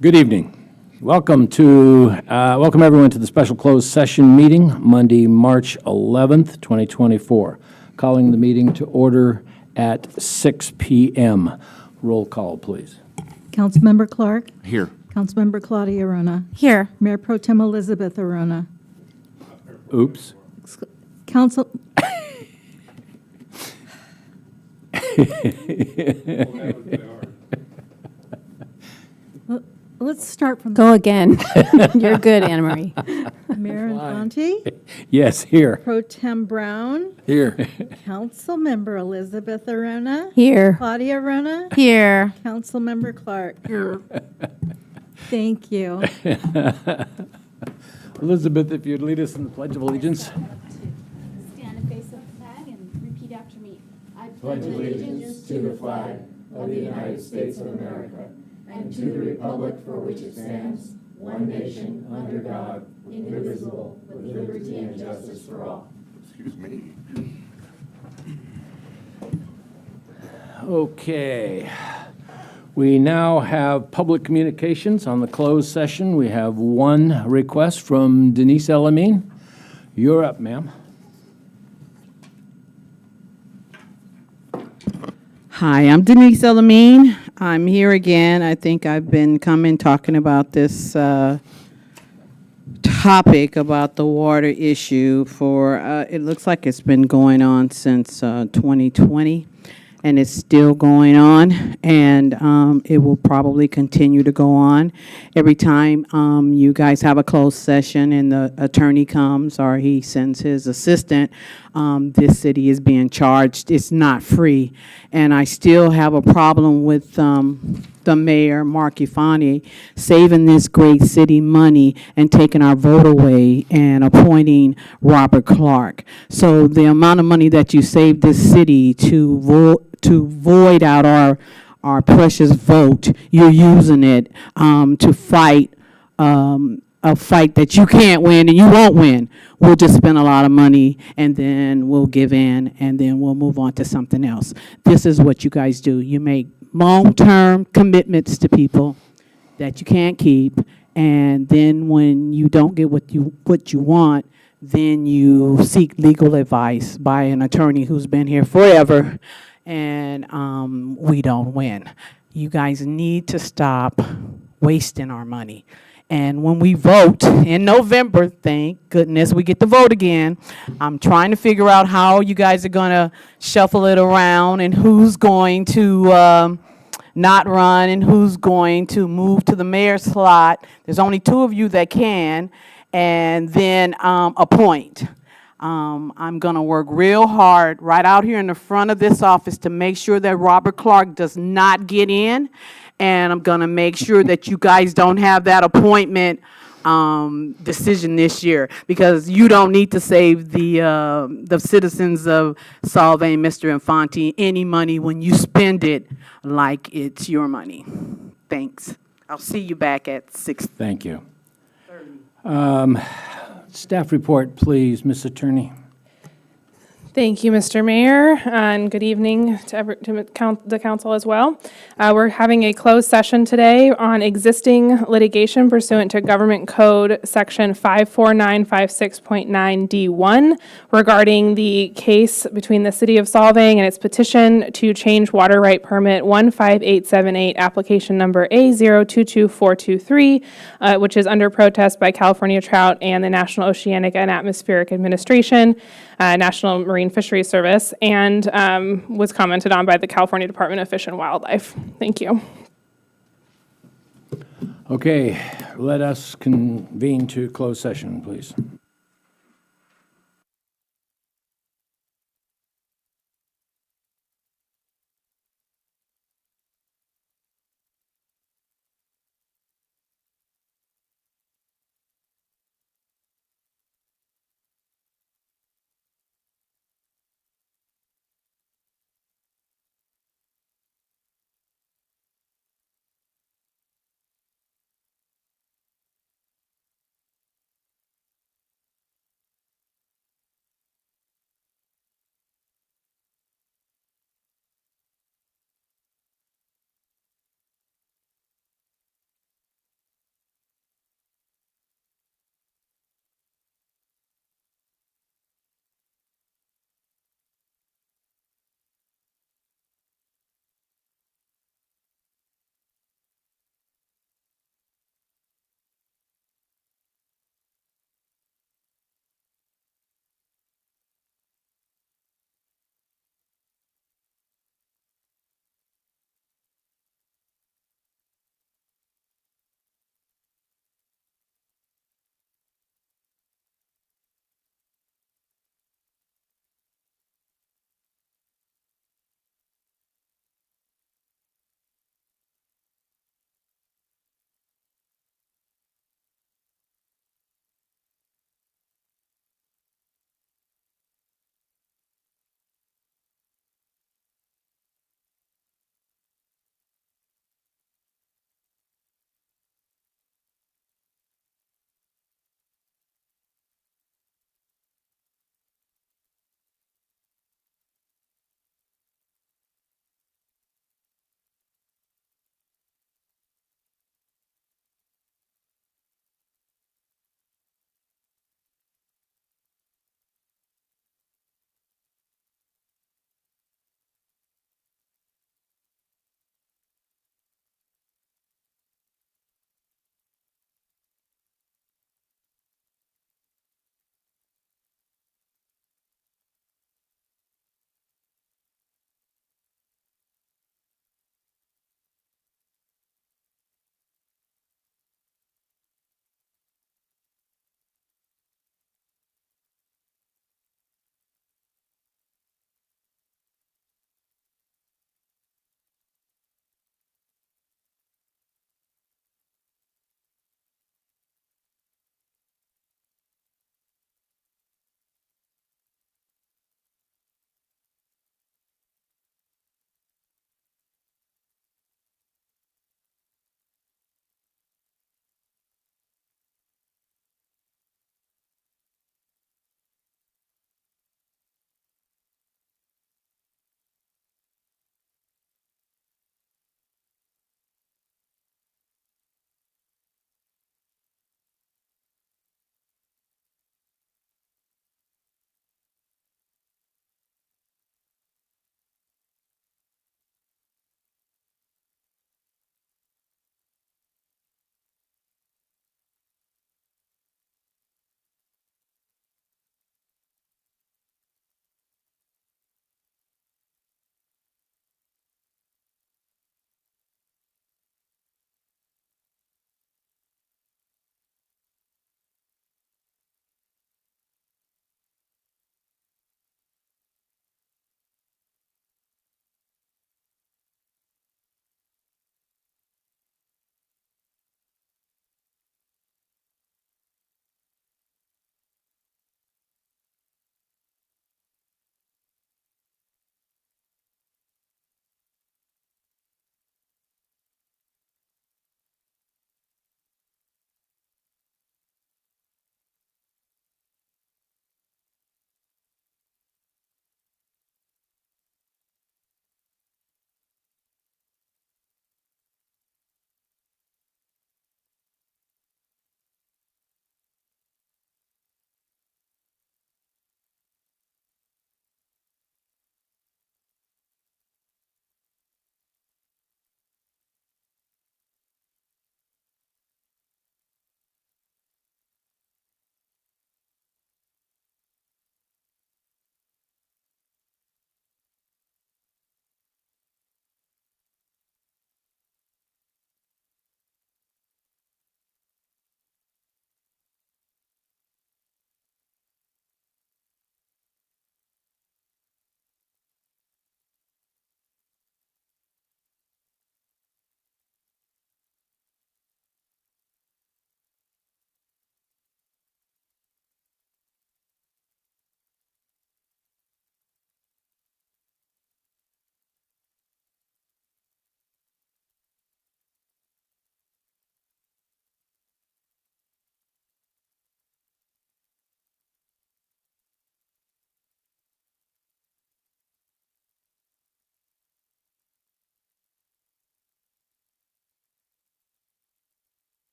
Good evening. Welcome everyone to the special closed session meeting, Monday, March 11th, 2024. Calling the meeting to order at 6 p.m. Roll call, please. Councilmember Clark. Here. Councilmember Claudia Arona. Here. Mayor Pro Tem Elizabeth Arona. Oops. Council. Let's start from Go again. You're good, Anna Marie. Mayor Infante, Yes, here. Pro Tem Brown, Here. Councilmember Elizabeth Arona, Here. Claudia Arona, Here. Councilmember Clark. Here. Thank you. Elizabeth, if you'd lead us in the Pledge of Allegiance. Stand and face the flag and repeat after me. I pledge allegiance to the flag of the United States of America and to the republic for which it stands, one nation, under God, indivisible, with liberty and justice for all. Excuse me. Okay. We now have public communications on the closed session. We have one request from Denise Elamine. You're up, ma'am. Hi, I'm Denise Elamine. I'm here again. I think I've been talking about this topic about the water issue for, it looks like it's been going on since 2020, and it's still going on, and it will probably continue to go on. Every time you guys have a closed session and the attorney comes or he sends his assistant, this city is being charged. It's not free. And I still have a problem with the mayor, Mark Ifani, saving this great city money and taking our vote away and appointing Robert Clark. So the amount of money that you saved this city to void out our precious vote, you're using it to fight a fight that you can't win and you won't win. We'll just spend a lot of money and then we'll give in and then we'll move on to something else. This is what you guys do. You make long-term commitments to people that you can't keep, and then when you don't get what you want, then you seek legal advice by an attorney who's been here forever, and we don't win. You guys need to stop wasting our money. And when we vote in November, thank goodness we get to vote again. I'm trying to figure out how you guys are going to shuffle it around and who's going to not run and who's going to move to the mayor's slot. There's only two of you that can, and then appoint. I'm going to work real hard right out here in the front of this office to make sure that Robert Clark does not get in. And I'm going to make sure that you guys don't have that appointment decision this year, because you don't need to save the citizens of Solvang, Mr. Infante, any money when you spend it like it's your money. Thanks. I'll see you back at 6:30. Thank you. Staff report, please, Ms. Attorney. Thank you, Mr. Mayor, and good evening to the council as well. We're having a closed session today on existing litigation pursuant to Government Code Section 54956.9D1 regarding the case between the City of Solvang and its petition to change water right permit 15878, application number A022423, which is under protest by California Trout and the National Oceanic and Atmospheric Administration, National Marine Fisheries Service, and was commented on by the California Department of Fish and Wildlife. Thank you. Okay, let us convene to closed session, please.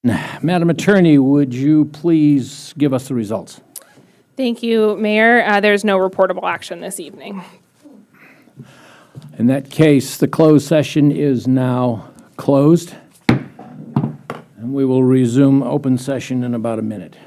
Madam Attorney, would you please give us the results? Thank you, Mayor. There's no reportable action this evening. In that case, the closed session is now closed, and we will resume open session in about a minute.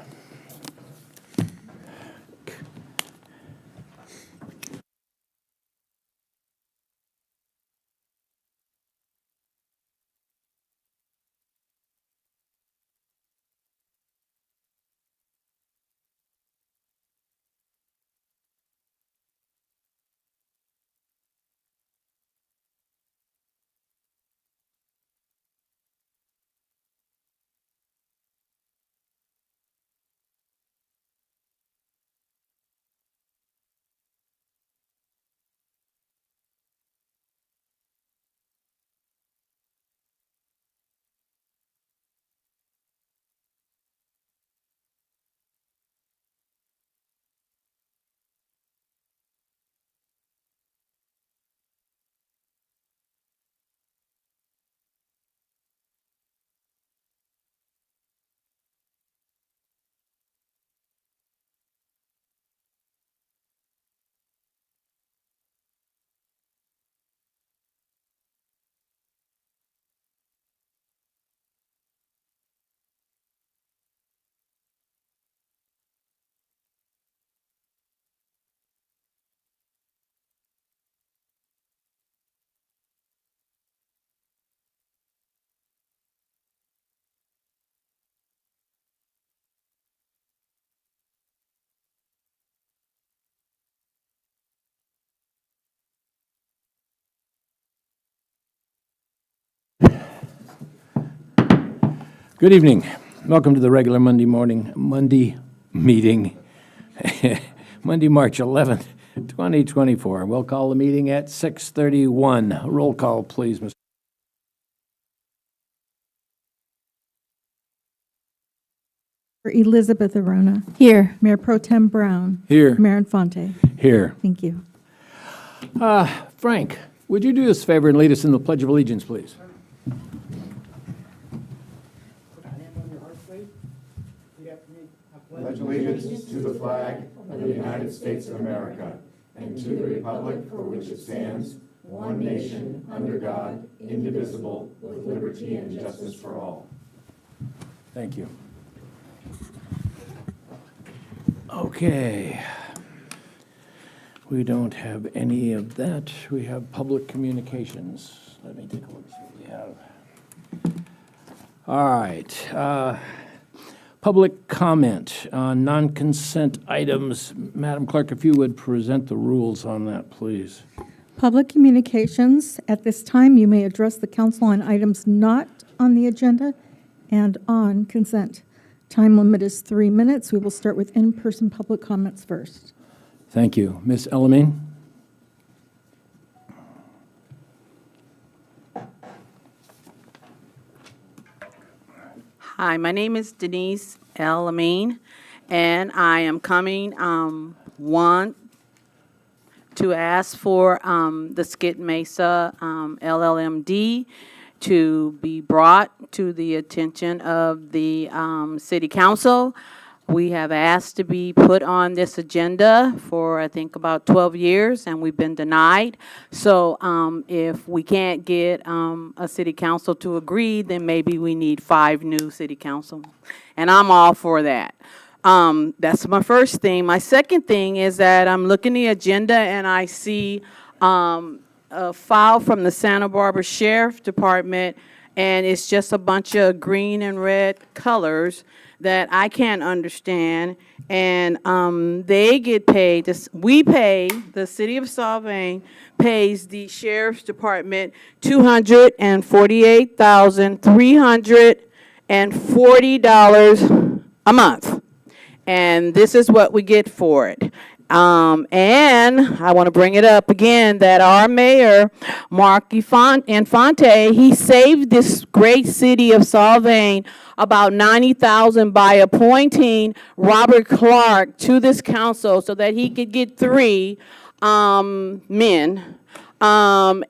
Good evening. Welcome to the regular Monday meeting, Monday, March 11th, 2024. We'll call the meeting at 6:31. Roll call, please, Mr. Elizabeth Arona. Here. Mayor Pro Tem Brown. Here. Mayor Infante. Here. Thank you. Frank, would you do us a favor and lead us in the Pledge of Allegiance, please? Pledge allegiance to the flag of the United States of America and to the republic for which it stands, one nation, under God, indivisible, with liberty and justice for all. Thank you. Okay. We don't have any of that. We have public communications. Let me take a look, see what we have. All right. Public comment on non-consent items. Madam Clerk, if you would present the rules on that, please. Public communications. At this time, you may address the council on items not on the agenda and on consent. Time limit is 3 minutes. We will start with in-person public comments first. Thank you. Ms. Elamine? Hi, my name is Denise L. Amin, and I am coming, to ask for the Skid Mesa LLMD to be brought to the attention of the city council. We have asked to be put on this agenda for, I think, about 12 years, and we've been denied. So if we can't get a city council to agree, then maybe we need 5 new city council. And I'm all for that. That's my first thing. My second thing is that I'm looking at the agenda and I see a file from the Santa Barbara Sheriff Department, and it's just a bunch of green and red colors that I can't understand, and they get paid, we pay, the city of Solvang pays the sheriff's department $248,340 a month, and this is what we get for it. And I want to bring it up again that our mayor, Mark Infante, he saved this great city of Solvang about $90,000 by appointing Robert Clark to this council so that he could get 3 men. And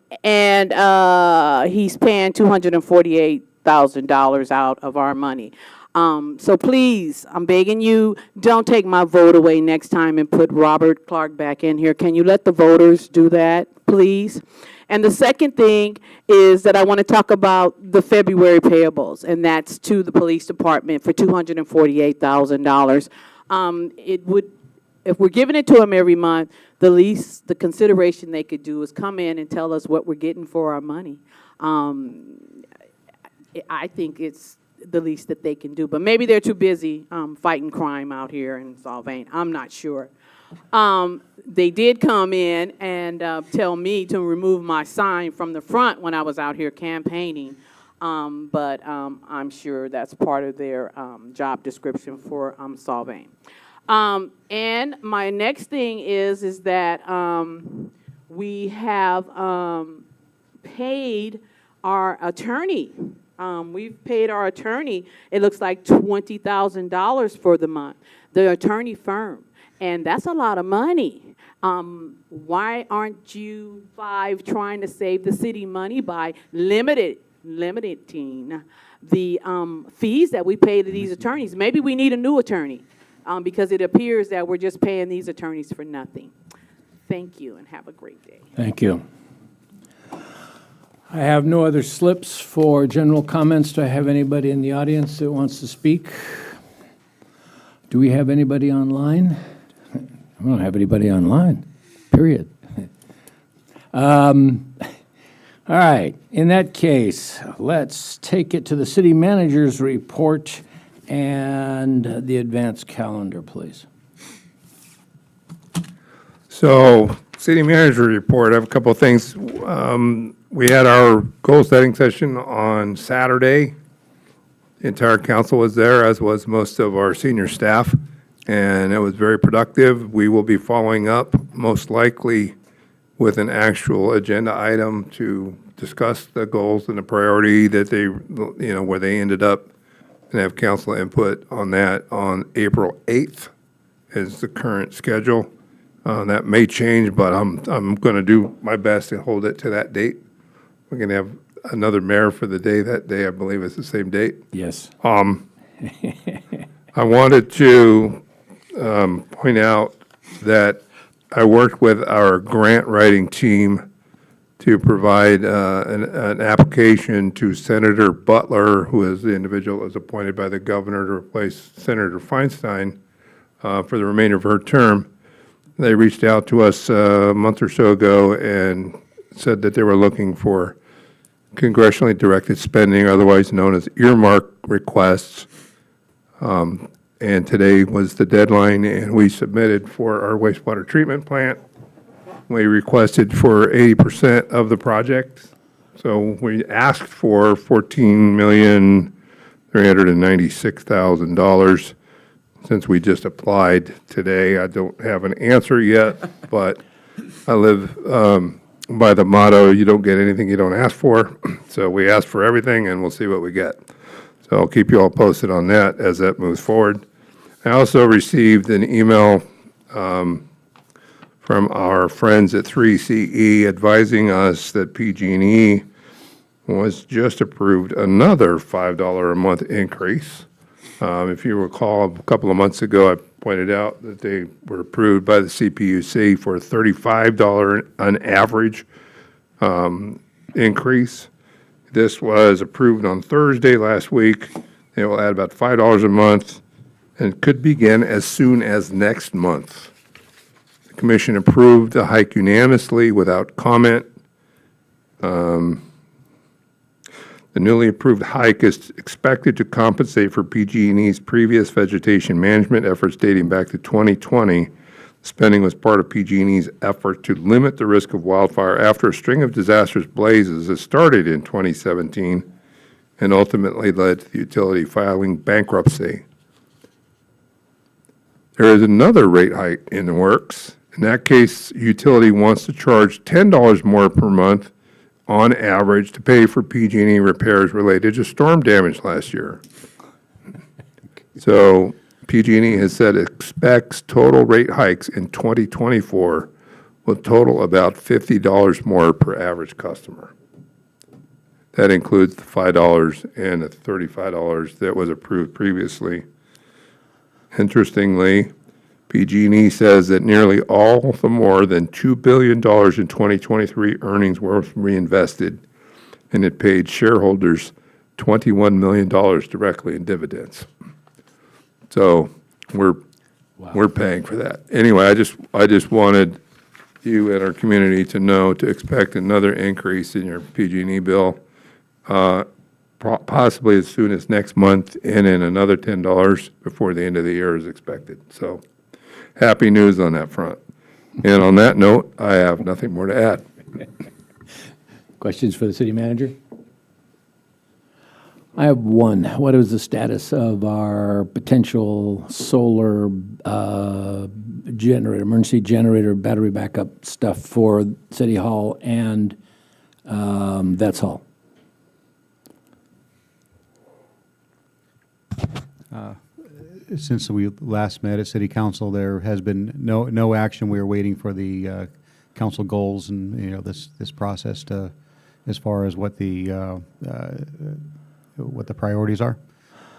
he's paying $248,000 $100,000 out of our money. So please, I'm begging you, don't take my vote away next time and put Robert Clark back in here. Can you let the voters do that, please? And the second thing is that I want to talk about the February payables, and that's to the police department for $248,000. It would, if we're giving it to them every month, the consideration they could do is come in and tell us what we're getting for our money. I think it's the least that they can do, but maybe they're too busy fighting crime out here in Solvang. I'm not sure. They did come in and tell me to remove my sign from the front when I was out here campaigning, but I'm sure that's part of their job description for Solvang. And my next thing is that we have paid our attorney. We've paid our attorney, it looks like $20,000 for the month, the attorney firm. And that's a lot of money. Why aren't you five trying to save the city money by limiting the fees that we pay to these attorneys? Maybe we need a new attorney because it appears that we're just paying these attorneys for nothing. Thank you and have a great day. Thank you. I have no other slips for general comments. Do I have anybody in the audience that wants to speak? Do we have anybody online? I don't have anybody online, period. All right, in that case, let's take it to the city manager's report and the advance calendar, please. So, city manager report, I have a couple of things. We had our goal setting session on Saturday. The entire council was there, as was most of our senior staff, and it was very productive. We will be following up, most likely, with an actual agenda item to discuss the goals and the priority that they, where they ended up, and have council input on that on April 8th is the current schedule. That may change, but I'm going to do my best to hold it to that date. We're going to have another mayor for the day that day. I believe it's the same date. Yes. I wanted to point out that I worked with our grant writing team to provide an application to Senator Butler, who is the individual that was appointed by the governor to replace Senator Feinstein for the remainder of her term. They reached out to us a month or so ago and said that they were looking for congressionally directed spending, otherwise known as earmark requests. And today was the deadline, and we submitted for our wastewater treatment plant. We requested for 80% of the project. So we asked for $14,396,000. Since we just applied today, I don't have an answer yet, but I live by the motto, you don't get anything you don't ask for. So we asked for everything, and we'll see what we get. So I'll keep you all posted on that as that moves forward. I also received an email from our friends at 3CE advising us that PG&E was just approved another $5 a month increase. If you recall, a couple of months ago, I pointed out that they were approved by the CPUC for a $35 on average increase. This was approved on Thursday last week. It will add about $5 a month and could begin as soon as next month. The commission approved the hike unanimously without comment. The newly approved hike is expected to compensate for PG&E's previous vegetation management efforts dating back to 2020. Spending was part of PG&E's effort to limit the risk of wildfire after a string of disastrous blazes that started in 2017 and ultimately led to the utility filing bankruptcy. There is another rate hike in the works. In that case, utility wants to charge $10 more per month on average to pay for PG&E repairs related to storm damage last year. So PG&E has said it expects total rate hikes in 2024 will total about $50 more per average customer. That includes the $5 and the $35 that was approved previously. Interestingly, PG&E says that nearly all the more than $2 billion in 2023 earnings were reinvested, and it paid shareholders $21 million directly in dividends. So we're paying for that. Anyway, I just wanted you and our community to know to expect another increase in your PG&E bill, possibly as soon as next month, and then another $10 before the end of the year is expected. So happy news on that front. And on that note, I have nothing more to add. Questions for the city manager? I have one. What is the status of our potential solar generator, emergency generator, battery backup stuff for City Hall and Vets Hall? Since we last met at City Council, there has been no action. We are waiting for the council goals and, this process to, as far as what the priorities are.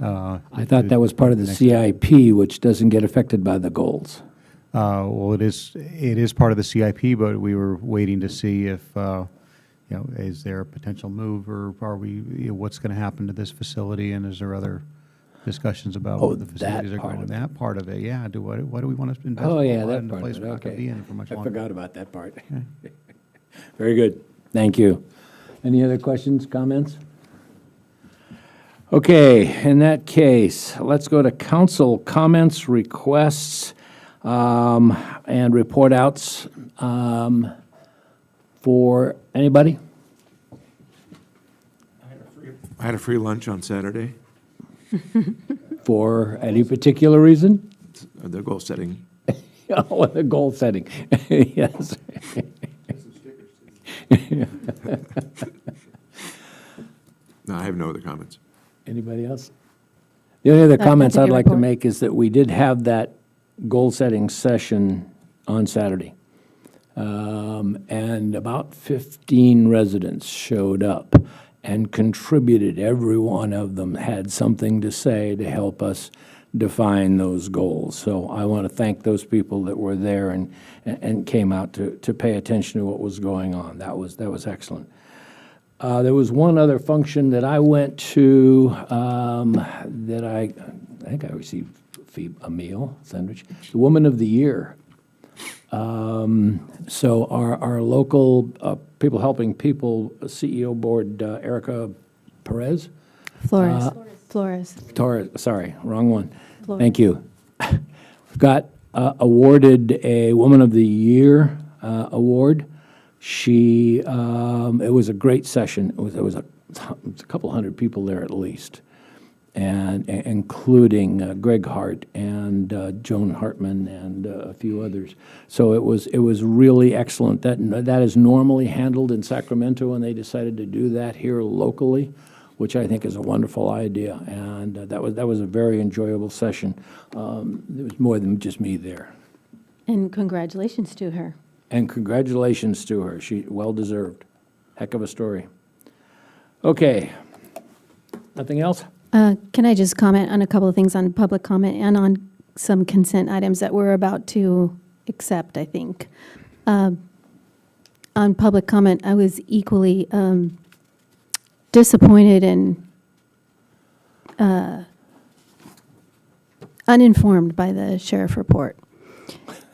I thought that was part of the CIP, which doesn't get affected by the goals. Well, it is part of the CIP, but we were waiting to see if, is there a potential move, or are we, what's going to happen to this facility, and is there other discussions about what the facilities are going to. That part of it, yeah. What do we want to invest? Oh, yeah, in that a part place of we're it, not gonna okay. be in for much I longer. forgot about that part. Very good. Thank you. Any other questions, comments? Okay, in that case, let's go to council comments, requests, and report outs for anybody? I had a free lunch on Saturday. For any particular reason? The goal setting. Oh, the goal setting. Yes. No, I have no other comments. Anybody else? The only other comments that's a I'd good like to report. make is that we did have that goal-setting session on Saturday. And about 15 residents showed up and contributed. Every one of them had something to say to help us define those goals. So I want to thank those people that were there and came out to pay attention to what was going on. That was excellent. There was one other function that I went to that I think I received a meal, sandwich, the Woman of the Year. So our local People Helping People CEO board, Erica Perez, Flores. Torres, sorry, wrong one. Flores. Thank you. Got awarded a Woman of the Year award. She, it was a great session. It was a couple hundred people there at least, and including Greg Hart and Joan Hartman and a few others. So it was really excellent. That is normally handled in Sacramento, and they decided to do that here locally, which I think is a wonderful idea. And that was a very enjoyable session. There was more than just me there. And congratulations to her. And congratulations to her. She well-deserved. Heck of a story. Okay. Nothing else? Can I just comment on a couple of things on public comment and on some consent items that we're about to accept, I think. On public comment, I was equally disappointed and uninformed by the sheriff report.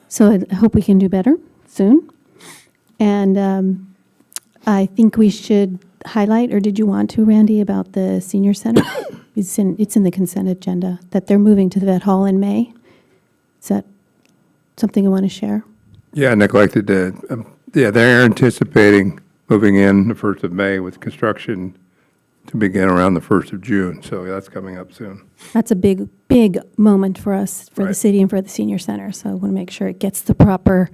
So I hope we can do better soon. And I think we should highlight, or did you want to, Randy, about the senior center? It's in the consent agenda, that they're moving to the Vet Hall in May. Is that something you want to share? Yeah, neglected to, yeah, they're anticipating moving in the 1st of May with construction to begin around the 1st of June. So that's coming up soon. That's a big, big moment for us, for the Right. city and for the senior center. So I want to make sure it gets the proper,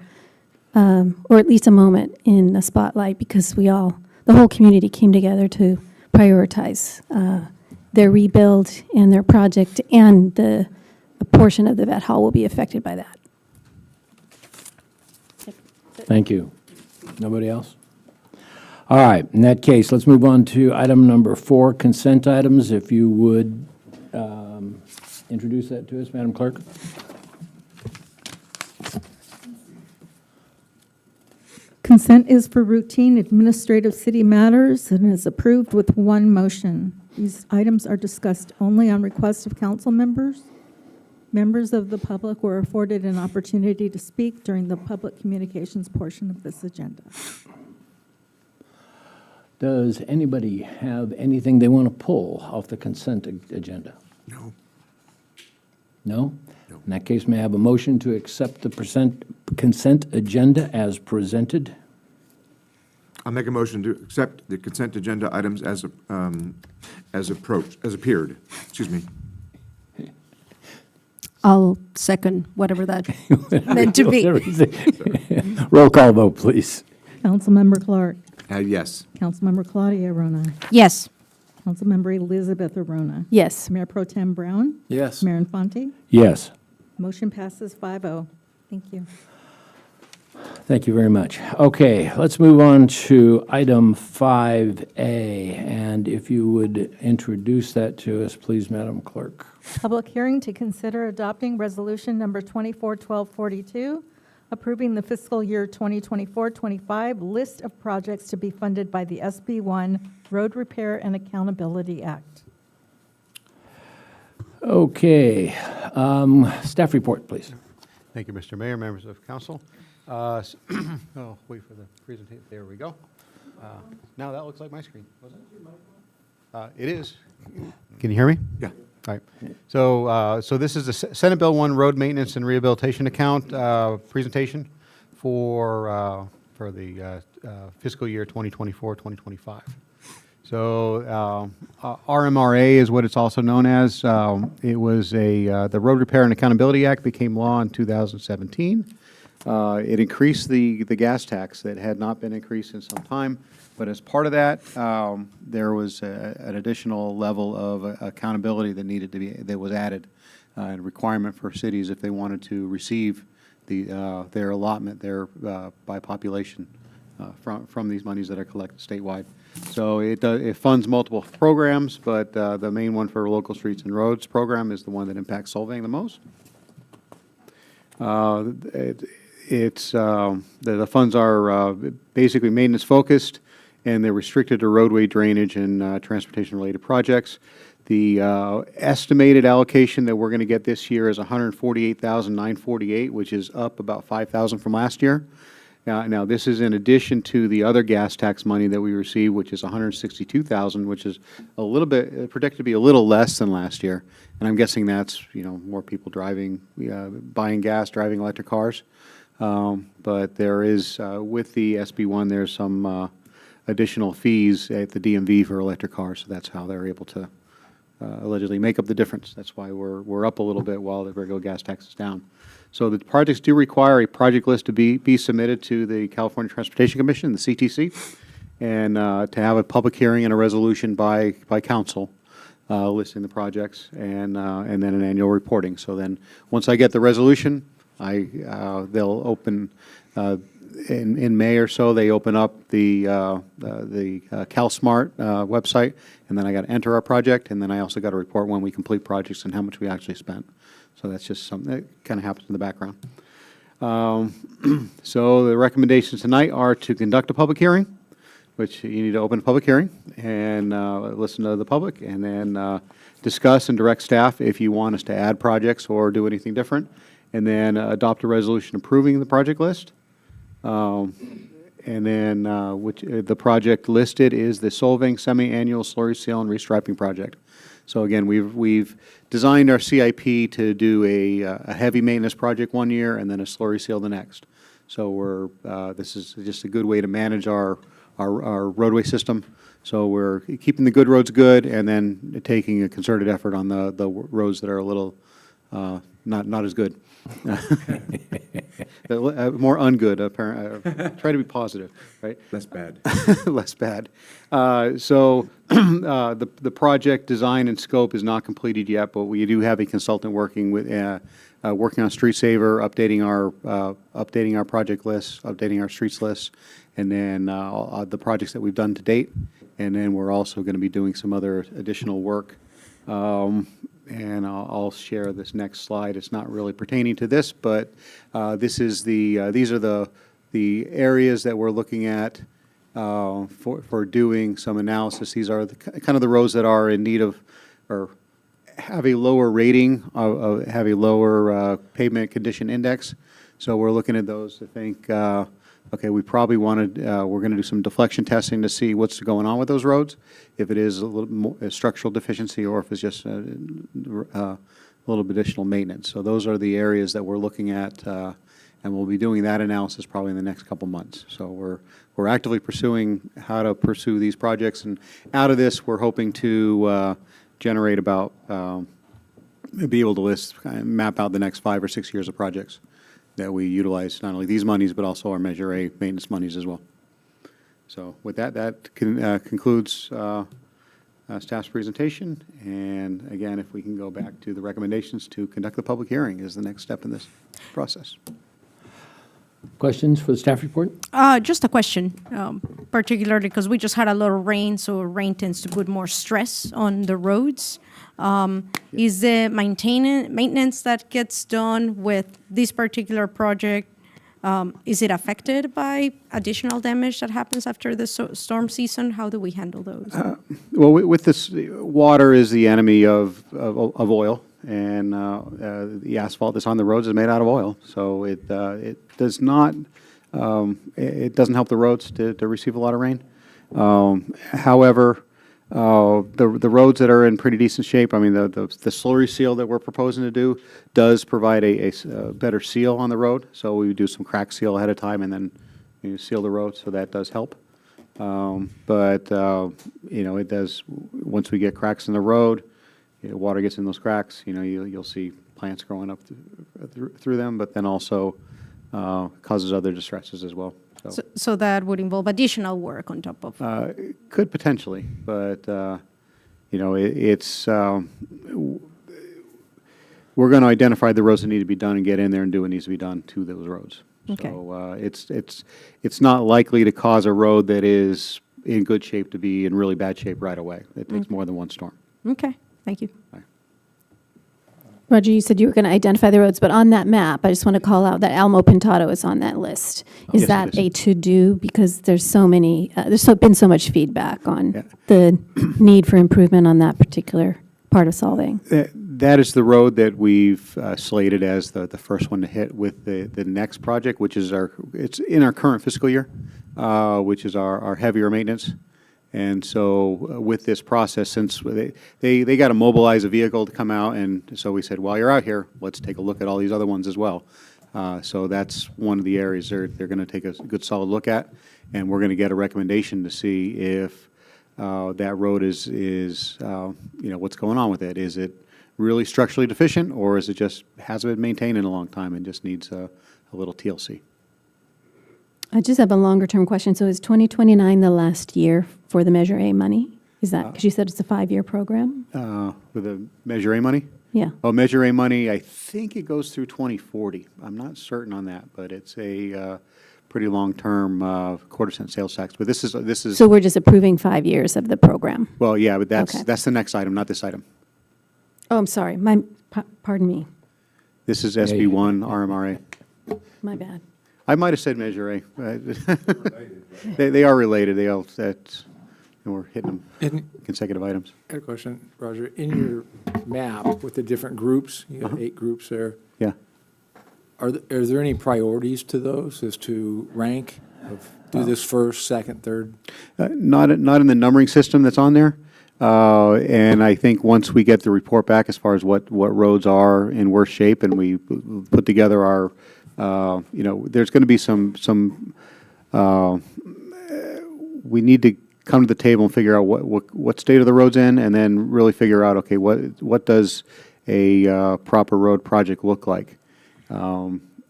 or at least a moment in the spotlight, because the whole community came together to prioritize their rebuild and their project, and a portion of the vet hall will be affected by that. Thank you. Nobody else? All right, in that case, let's move on to item number 4, consent items. If you would introduce that to us, Madam Clerk. Consent is for routine administrative city matters and is approved with one motion. These items are discussed only on request of council members. Members of the public were afforded an opportunity to speak during the public communications portion of this agenda. Does anybody have anything they want to pull off the consent agenda? No. No? In that case, may I have a motion to accept the consent agenda as presented? I'll make a motion to accept the consent agenda items as appeared. Excuse me. I'll second whatever that meant to be. Roll call vote, please. Councilmember Clark. Yes. Councilmember Claudia Arona. Yes. Councilmember Elizabeth Arona. Yes. Mayor Pro Tem Brown. Yes. Mayor Infante. Yes. Motion passes 5-0. Thank you. Thank you very much. Okay, let's move on to item 5A, and if you would introduce that to us, please, Madam Clerk. Public hearing to consider adopting resolution number 241242, approving the fiscal year 2024-25 list of projects to be funded by the SB1 Road Repair and Accountability Act. Okay, staff report, please. Thank you, Mr. Mayor, members of council. Oh, wait for the presentation. There we go. Now that looks like my screen. Was it? It is. Can you hear me? Yeah. All right. So this is the Senate Bill 1 Road Maintenance and Rehabilitation Account presentation for the fiscal year 2024-2025. So RMRA is what it's also known as. It was the Road Repair and Accountability Act became law in 2017. It increased the gas tax that had not been increased in some time. But as part of that, there was an additional level of accountability that was added, and requirement for cities if they wanted to receive their allotment by population from these monies that are collected statewide. So it funds multiple programs, but the main one for local streets and roads program is the one that impacts Solvang the most. The funds are basically maintenance focused, and they're restricted to roadway drainage and transportation-related projects. The estimated allocation that we're going to get this year is $148,948, which is up about $5,000 from last year. Now, this is in addition to the other gas tax money that we received, which is $162,000, which is a little bit predicted to be a little less than last year. And I'm guessing that's more people driving, buying gas, driving electric cars. But there is with the SB1, there's some additional fees at the DMV for electric cars, so that's how they're able to allegedly make up the difference. That's why we're up a little bit while the regular gas tax is down. So the projects do require a project list to be submitted to the California Transportation Commission, the CTC, and to have a public hearing and a resolution by council listing the projects, and then an annual reporting. So then, once I get the resolution, they'll open in May or so. They open up the CalSmart website, and then I got to enter our project, and then I also got to report when we complete projects and how much we actually spent. So that's just something that kind of happens in the background. So the recommendations tonight are to conduct a public hearing, which you need to open a public hearing and listen to the public, and then discuss and direct staff if you want us to add projects or do anything different, and then adopt a resolution approving the project list. And then the project listed is the Solvang Semi-Annual Slurry Seal and Restriping Project. So again, we've designed our CIP to do a heavy maintenance project one year and then a slurry seal the next. So this is just a good way to manage our roadway system. So we're keeping the good roads good and then taking a concerted effort on the roads that are a little not as good. More ungood, apparently. Try to be positive, right? Less bad. Less bad. So the project design and scope is not completed yet, but we do have a consultant working working on Street Saver, updating our project list, updating our streets list, and then the projects that we've done to date. And then we're also going to be doing some other additional work. And I'll share this next slide. It's not really pertaining to this, but these are the areas that we're looking at for doing some analysis. These are kind of the roads that are in need of, or have a lower rating, have a lower pavement condition index. So we're looking at those to think, okay, we probably wanted, we're going to do some deflection testing to see what's going on with those roads, if it is a little more a structural deficiency or if it's just a little bit additional maintenance. So those are the areas that we're looking at, and we'll be doing that analysis probably in the next couple months. So we're actively pursuing how to pursue these projects, and out of this, we're hoping to generate about, be able to map out the next 5 or 6 years of projects that we utilize, not only these monies, but also our Measure A maintenance monies as well. So with that concludes staff's presentation. And again, if we can go back to the recommendations to conduct the public hearing is the next step in this process. Questions for the staff report? Just a question, particularly because we just had a lot of rain, so rain tends to put more stress on the roads. Is the maintenance that gets done with this particular project, is it affected by additional damage that happens after the storm season? How do we handle those? Well, with this, water is the enemy of oil, and the asphalt that's on the roads is made out of oil. So it does not, it doesn't help the roads to receive a lot of rain. However, the roads that are in pretty decent shape, I mean, the slurry seal that we're proposing to do does provide a better seal on the road. So we do some crack seal ahead of time and then seal the road, so that does help. But it does, once we get cracks in the road, water gets in those cracks, you'll see plants growing up through them, but then also causes other distresses as well. So that would involve additional work on top of? Could potentially, but, it's, we're going to identify the roads that need to be done and get in there and do what needs to be done to those roads. Okay. So it's not likely to cause a road that is in good shape to be in really bad shape right away. It takes more than one storm. Okay, thank you. Roger, you said you were going to identify the roads, but on that map, I just want to call out that Alamo Pintado is on that list. Is Yes, that it is. a to-do? Because there's so many, been so much feedback on Yeah. the need for improvement on that particular part of Solvang. That is the road that we've slated as the first one to hit with the next project, which is it's in our current fiscal year, which is our heavier maintenance. And so with this process, since they got to mobilize a vehicle to come out, and so we said, while you're out here, let's take a look at all these other ones as well. So that's one of the areas they're going to take a good solid look at, and we're going to get a recommendation to see if that road is what's going on with it. Is it really structurally deficient, or is it just hasn't been maintained in a long time and just needs a little TLC? I just have a longer-term question. So is 2029 the last year for the Measure A money? Is that, because you said it's a 5-year program? With the Measure A money? Yeah. Oh, Measure A money, I think it goes through 2040. I'm not certain on that, but it's a pretty long-term quarter-cent sales tax. But this is So we're just approving 5 years of the program? well, yeah, but Okay. that's the next item, not this item. Oh, I'm sorry. Pardon me. This is SB1 RMRA. My bad. I might have said Measure A. They are related. They all and we're hitting them consecutive items. I had a question, Roger. In your map with the different groups, you have 8 groups there. Yeah. Are there any priorities to those as to rank of do this first, second, third? Not in the numbering system that's on there. And I think once we get the report back as far as what roads are in worse shape, and we put together our, there's going to be some we need to come to the table and figure out what state of the road's in, and then really figure out, okay, what does a proper road project look like?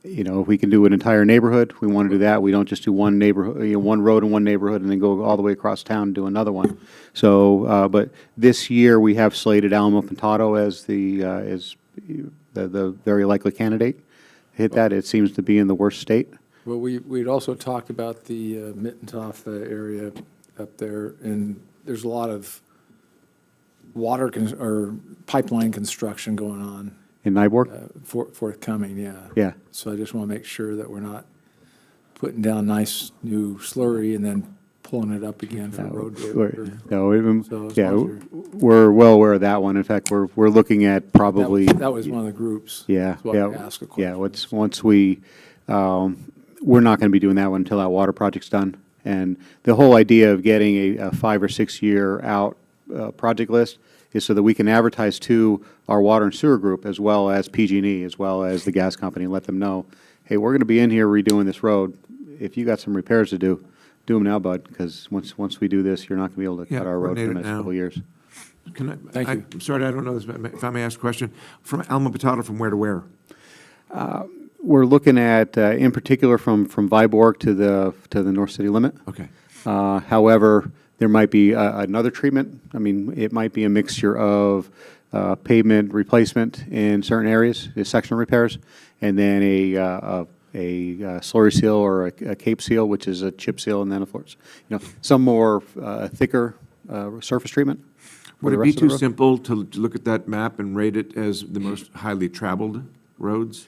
If we can do an entire neighborhood, we want to do that. We don't just do one neighborhood, one road in one neighborhood and then go all the way across town and do another one. So, but this year we have slated Alamo Pintado as the very likely candidate hit that. It seems to be in the worst state. Well, we'd also talked about the Mittenthof area up there, and there's a lot of or pipeline construction going on, In Nyborg? forthcoming, yeah. Yeah. So I just want to make sure that we're not putting down nice new slurry and then pulling it up again for road. We're well aware of that one. In fact, we're looking at probably. That was one of the groups. Yeah, That's why I asked a question. Yeah, once we, we're not going to be doing that one until that water project's done. And the whole idea of getting a 5 or 6 year out project list is so that we can advertise to our water and sewer group as well as PG&E, as well as the gas company, and let them know, hey, we're going to be in here redoing this road. If you got some repairs to do them now, bud, because once we do this, you're not going to be able to cut our road for the next couple of years. Can I? Thank you. I'm sorry, I don't know this, but if I may ask a question. From Alma Potato, from where to where? We're looking at, in particular, from Viborg to the North City limit. Okay. However, there might be another treatment. I mean, it might be a mixture of pavement replacement in certain areas, section repairs, and then a slurry seal or a cape seal, which is a chip seal and then a floor. Some more thicker surface treatment. Would it be too simple to look at that map and rate it as the most highly traveled roads?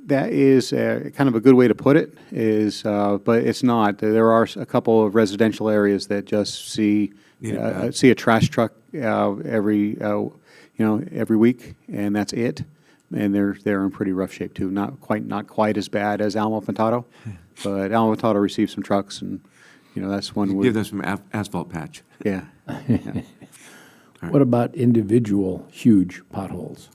That is kind of a good way to put it, but it's not. There are a couple of residential areas that just see a trash truck every week, and that's it. And they're in pretty rough shape too. Not quite as bad as Alma Potato, but Alma Potato receives some trucks, and that's one. Give them some asphalt patch. Yeah. What about individual huge potholes?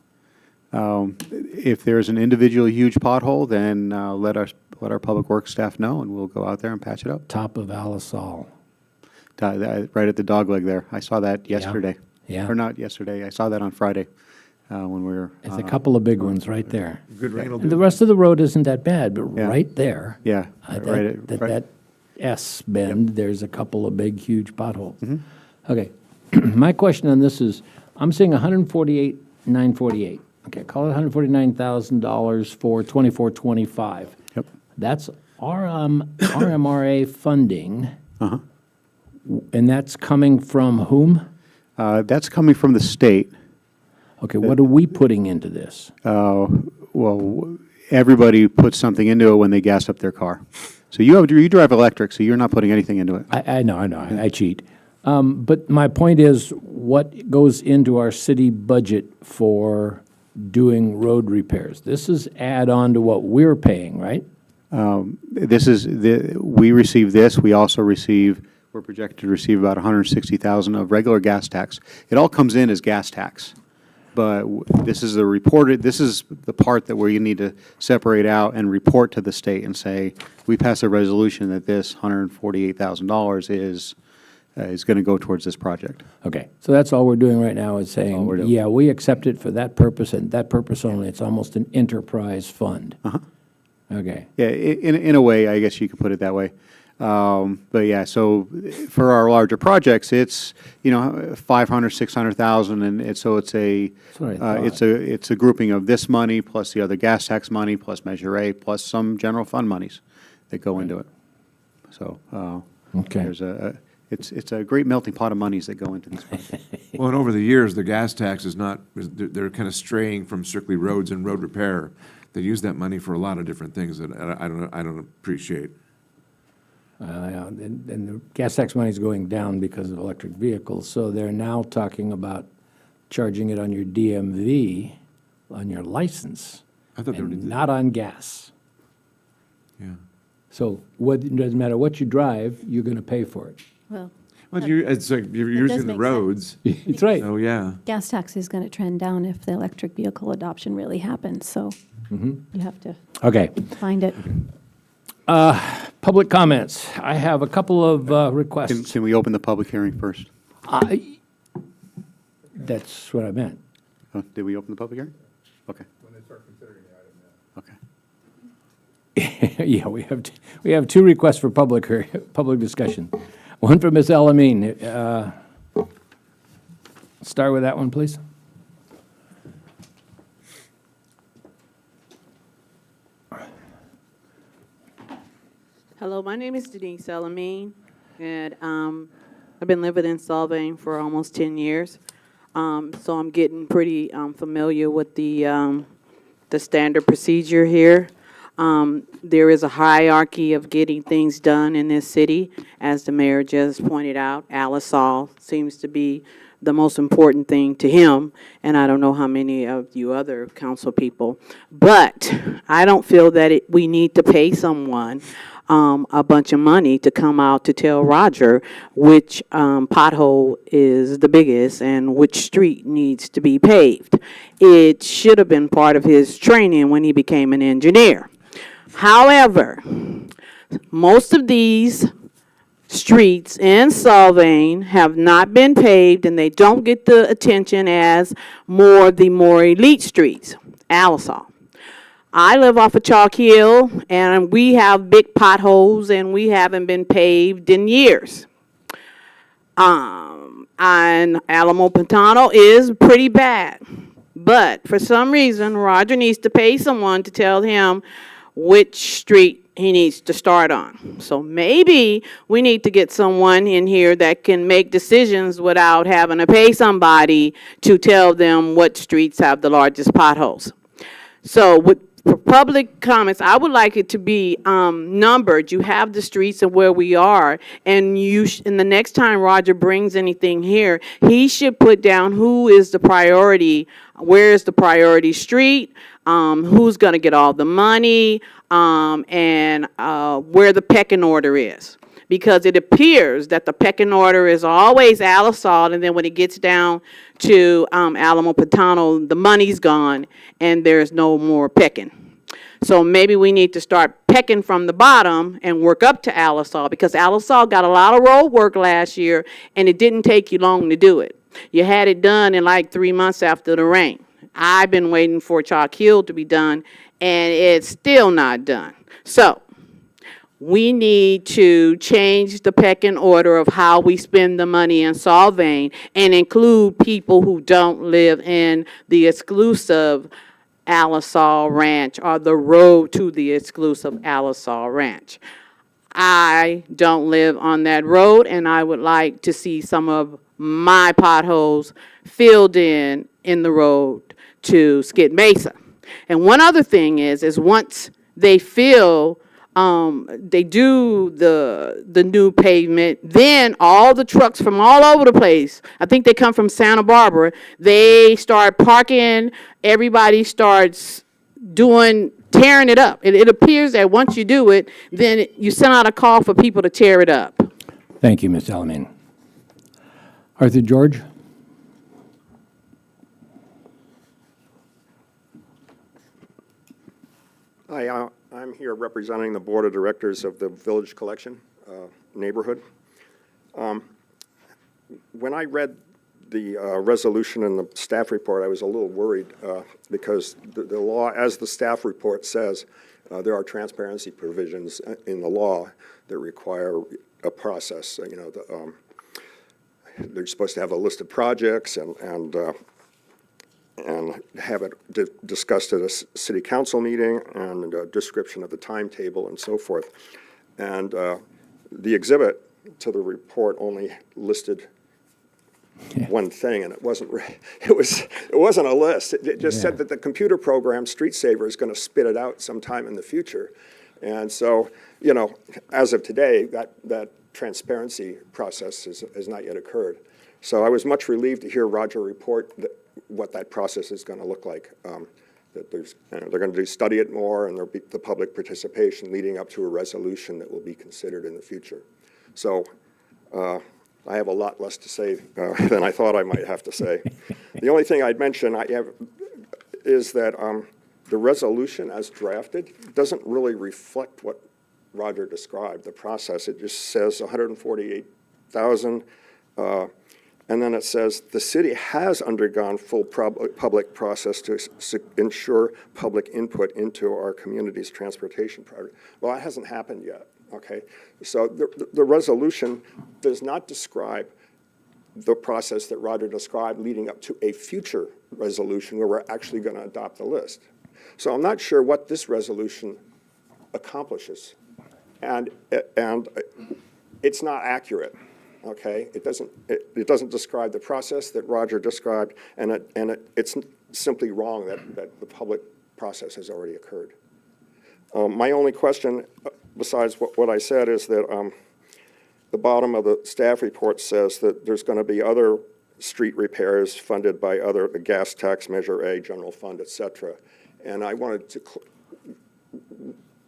If there's an individual huge pothole, then let our public works staff know, and we'll go out there and patch it up. Top of Alisal. Right at the dog leg there. I saw that yesterday. Yeah. Or not yesterday. I saw that on Friday when we were. There's a couple of big ones right there. Good rain will And the do. rest of the road isn't that bad, but Yeah. right there. Yeah. That S bend, there's a couple of big, huge potholes. Mm-hmm. Okay, my question on this is, I'm seeing 148,948. Okay, call it $149,000 for 24-25. Yep. That's RMRA funding. Uh-huh. And that's coming from whom? That's coming from the state. Okay, what are we putting into this? Well, everybody puts something into it when they gas up their car. So you drive electric, so you're not putting anything into it. I know, I cheat. But my point is, what goes into our city budget for doing road repairs? This is add-on to what we're paying, right? We receive this. We also we're projected to receive about $160,000 of regular gas tax. It all comes in as gas tax. But this is the part that where you need to separate out and report to the state and say, we pass a resolution that this $148,000 is going to go towards this project. Okay, so that's all we're doing right now is saying, we're doing. yeah, we accept it for that purpose and that purpose only. It's almost an enterprise fund. Uh-huh. Okay. Yeah, in a way, I guess you could put it that way. But yeah, so for our larger projects, it's, 500, 600,000, and so it's what I thought. it's a grouping of this money plus the other gas tax money plus Measure A plus some general fund monies that go into it. So, Okay. it's a great melting pot of monies that go into these projects. Well, and over the years, the gas tax is not, they're kind of straying from strictly roads and road repair. They use that money for a lot of different things that I don't appreciate. And the gas tax money is going down because of electric vehicles, so they're now talking about charging it on your DMV, on your license, I thought they were. and not on gas. Yeah. So it doesn't matter what you drive, you're going to pay for it. Well, Well, it's like you're does using the make roads. That's right. So, yeah. gas tax is going to trend down if the electric vehicle adoption really happens, so you have to Okay. find it. Public comments. I have a couple of requests. Can we open the public hearing first? That's what I meant. Oh, did we open the public hearing? Okay. Okay. Yeah, we have two requests for public discussion. One from Ms. Elamine. Start with that one, please. Hello, my name is Denise Elamine, and I've been living in Solvang for almost 10 years. So I'm getting pretty familiar with the standard procedure here. There is a hierarchy of getting things done in this city. As the mayor just pointed out, Alisol seems to be the most important thing to him, and I don't know how many of you other council people. But I don't feel that we need to pay someone a bunch of money to come out to tell Roger which pothole is the biggest and which street needs to be paved. It should have been part of his training when he became an engineer. However, most of these streets in Solvang have not been paved, and they don't get the attention as the more elite streets. Alisol. I live off of Chalk Hill, and we have big potholes, and we haven't been paved in years. And Alamo Pantano is pretty bad. But for some reason, Roger needs to pay someone to tell him which street he needs to start on. So maybe we need to get someone in here that can make decisions without having to pay somebody to tell them what streets have the largest potholes. So for public comments, I would like it to be numbered. You have the streets and where we are, and and the next time Roger brings anything here, he should put down who is the priority, where is the priority street, who's going to get all the money, and where the pecking order is. Because it appears that the pecking order is always Alisol, and then when it gets down to Alamo Pantano, the money's gone, and there's no more pecking. So maybe we need to start pecking from the bottom and work up to Alisol, because Alisol got a lot of road work last year, and it didn't take you long to do it. You had it done in like 3 months after the rain. I've been waiting for Chalk Hill to be done, and it's still not done. So we need to change the pecking order of how we spend the money in Solvang and include people who don't live in the exclusive Alisol Ranch or the road to the exclusive Alisol Ranch. I don't live on that road, and I would like to see some of my potholes filled in the road to Skid Mesa. And one other thing is once they fill, they do the new pavement, then all the trucks from all over the place, I think they come from Santa Barbara, they start parking, everybody starts tearing it up. It appears that once you do it, then you send out a call for people to tear it up. Thank you, Ms. Elamine. Arthur George? Hi, I'm here representing the Board of Directors of the Village Collection neighborhood. When I read the resolution and the staff report, I was a little worried because the law, as the staff report says, there are transparency provisions in the law that require a process. You know, they're supposed to have a list of projects and have it discussed at a city council meeting and a description of the timetable and so forth. And the exhibit to the report only listed one thing, and it wasn't a list. It just said that the computer program Street Saver is going to spit it out sometime in the future. And so, you know, as of today, that transparency process has not yet occurred. So I was much relieved to hear Roger report what that process is going to look like. That they're going to study it more, and there'll be the public participation leading up to a resolution that will be considered in the future. So I have a lot less to say than I thought I might have to say. The only thing I'd mention is that the resolution as drafted doesn't really reflect what Roger described, the process. It just says 148,000, and then it says the city has undergone full public process to ensure public input into our community's transportation project. Well, that hasn't happened yet. Okay, so the resolution does not describe the process that Roger described leading up to a future resolution where we're actually going to adopt the list. So I'm not sure what this resolution accomplishes. And it's not accurate, okay? It doesn't describe the process that Roger described, and it's simply wrong that the public process has already occurred. My only question, besides what I said, is that the bottom of the staff report says that there's going to be other street repairs funded by other, the gas tax, Measure A, general fund, et cetera. And I wanted to,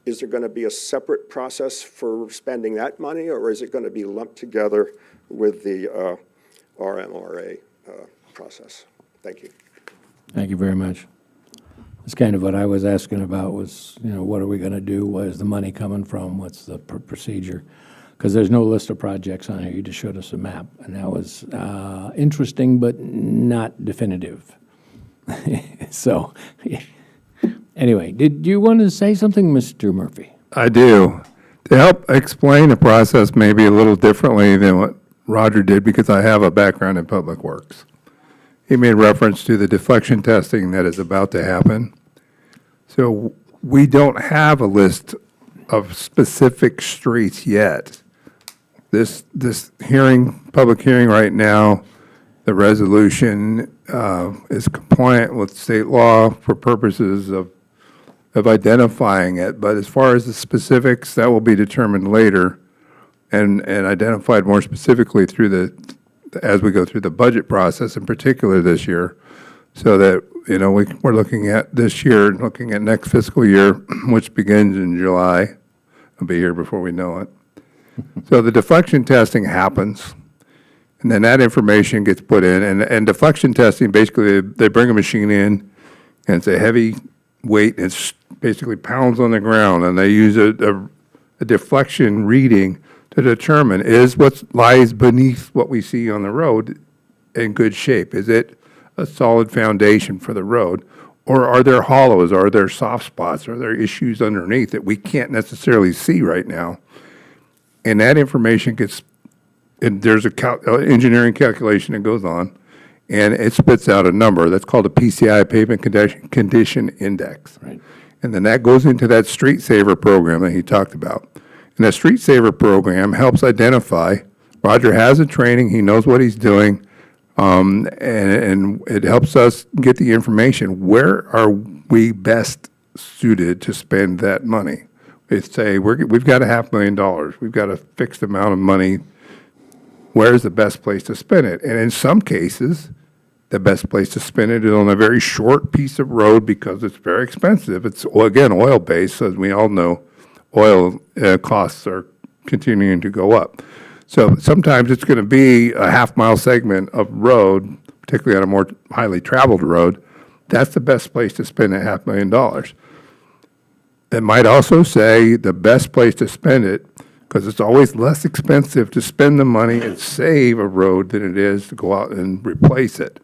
is there going to be a separate process for spending that money, or is it going to be lumped together with the RMRA process? Thank you. Thank you very much. It's kind of what I was asking about was, what are we going to do? Where's the money coming from? What's the procedure? Because there's no list of projects on here. You just showed us a map. And that was interesting, but not definitive. So anyway, did you want to say something, Mr. Murphy? I do. To help explain the process maybe a little differently than what Roger did, because I have a background in public works. He made reference to the deflection testing that is about to happen. So we don't have a list of specific streets yet. This public hearing right now, the resolution is compliant with state law for purposes of identifying it. But as far as the specifics, that will be determined later and identified more specifically through as we go through the budget process, in particular this year, so that, we're looking at this year, looking at next fiscal year, which begins in July. I'll be here before we know it. So the deflection testing happens, and then that information gets put in. And deflection testing, basically, they bring a machine in, and it's a heavy weight. It's basically pounds on the ground, and they use a deflection reading to determine, is what lies beneath what we see on the road in good shape? Is it a solid foundation for the road? Or are there hollows? Are there soft spots? Are there issues underneath that we can't necessarily see right now? And that information and there's a engineering calculation that goes on, and it spits out a number that's called a PCI, Pavement Condition Index. Right. And then that goes into that Street Saver program that he talked about. And that Street Saver program helps identify, Roger has a training, he knows what he's doing, and it helps us get the information. Where are we best suited to spend that money? They say, we've got $500,000, we've got a fixed amount of money. Where's the best place to spend it? And in some cases, the best place to spend it is on a very short piece of road because it's very expensive. It's, again, oil-based, as we all know. Oil costs are continuing to go up. So sometimes it's going to be a half-mile segment of road, particularly on a more highly traveled road. That's the best place to spend that $500,000. It might also say the best place to spend it, because it's always less expensive to spend the money and save a road than it is to go out and replace it.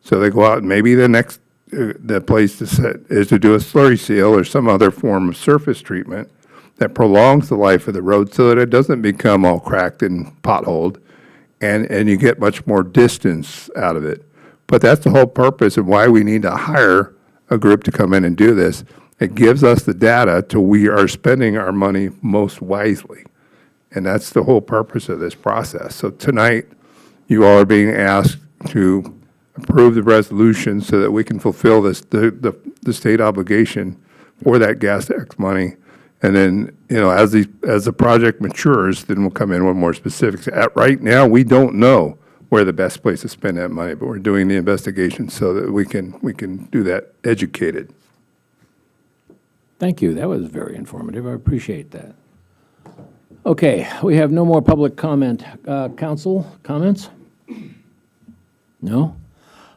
So they go out and maybe the place to set is to do a slurry seal or some other form of surface treatment that prolongs the life of the road so that it doesn't become all cracked and potholed, and you get much more distance out of it. But that's the whole purpose of why we need to hire a group to come in and do this. It gives us the data till we are spending our money most wisely. And that's the whole purpose of this process. So tonight, you all are being asked to approve the resolution so that we can fulfill the state obligation for that gas tax money. And then, as the project matures, then we'll come in with more specifics. Right now, we don't know where the best place to spend that money, but we're doing the investigation so that we can do that educated. Thank you. That was very informative. I appreciate that. Okay, we have no more public comment. Council comments? No?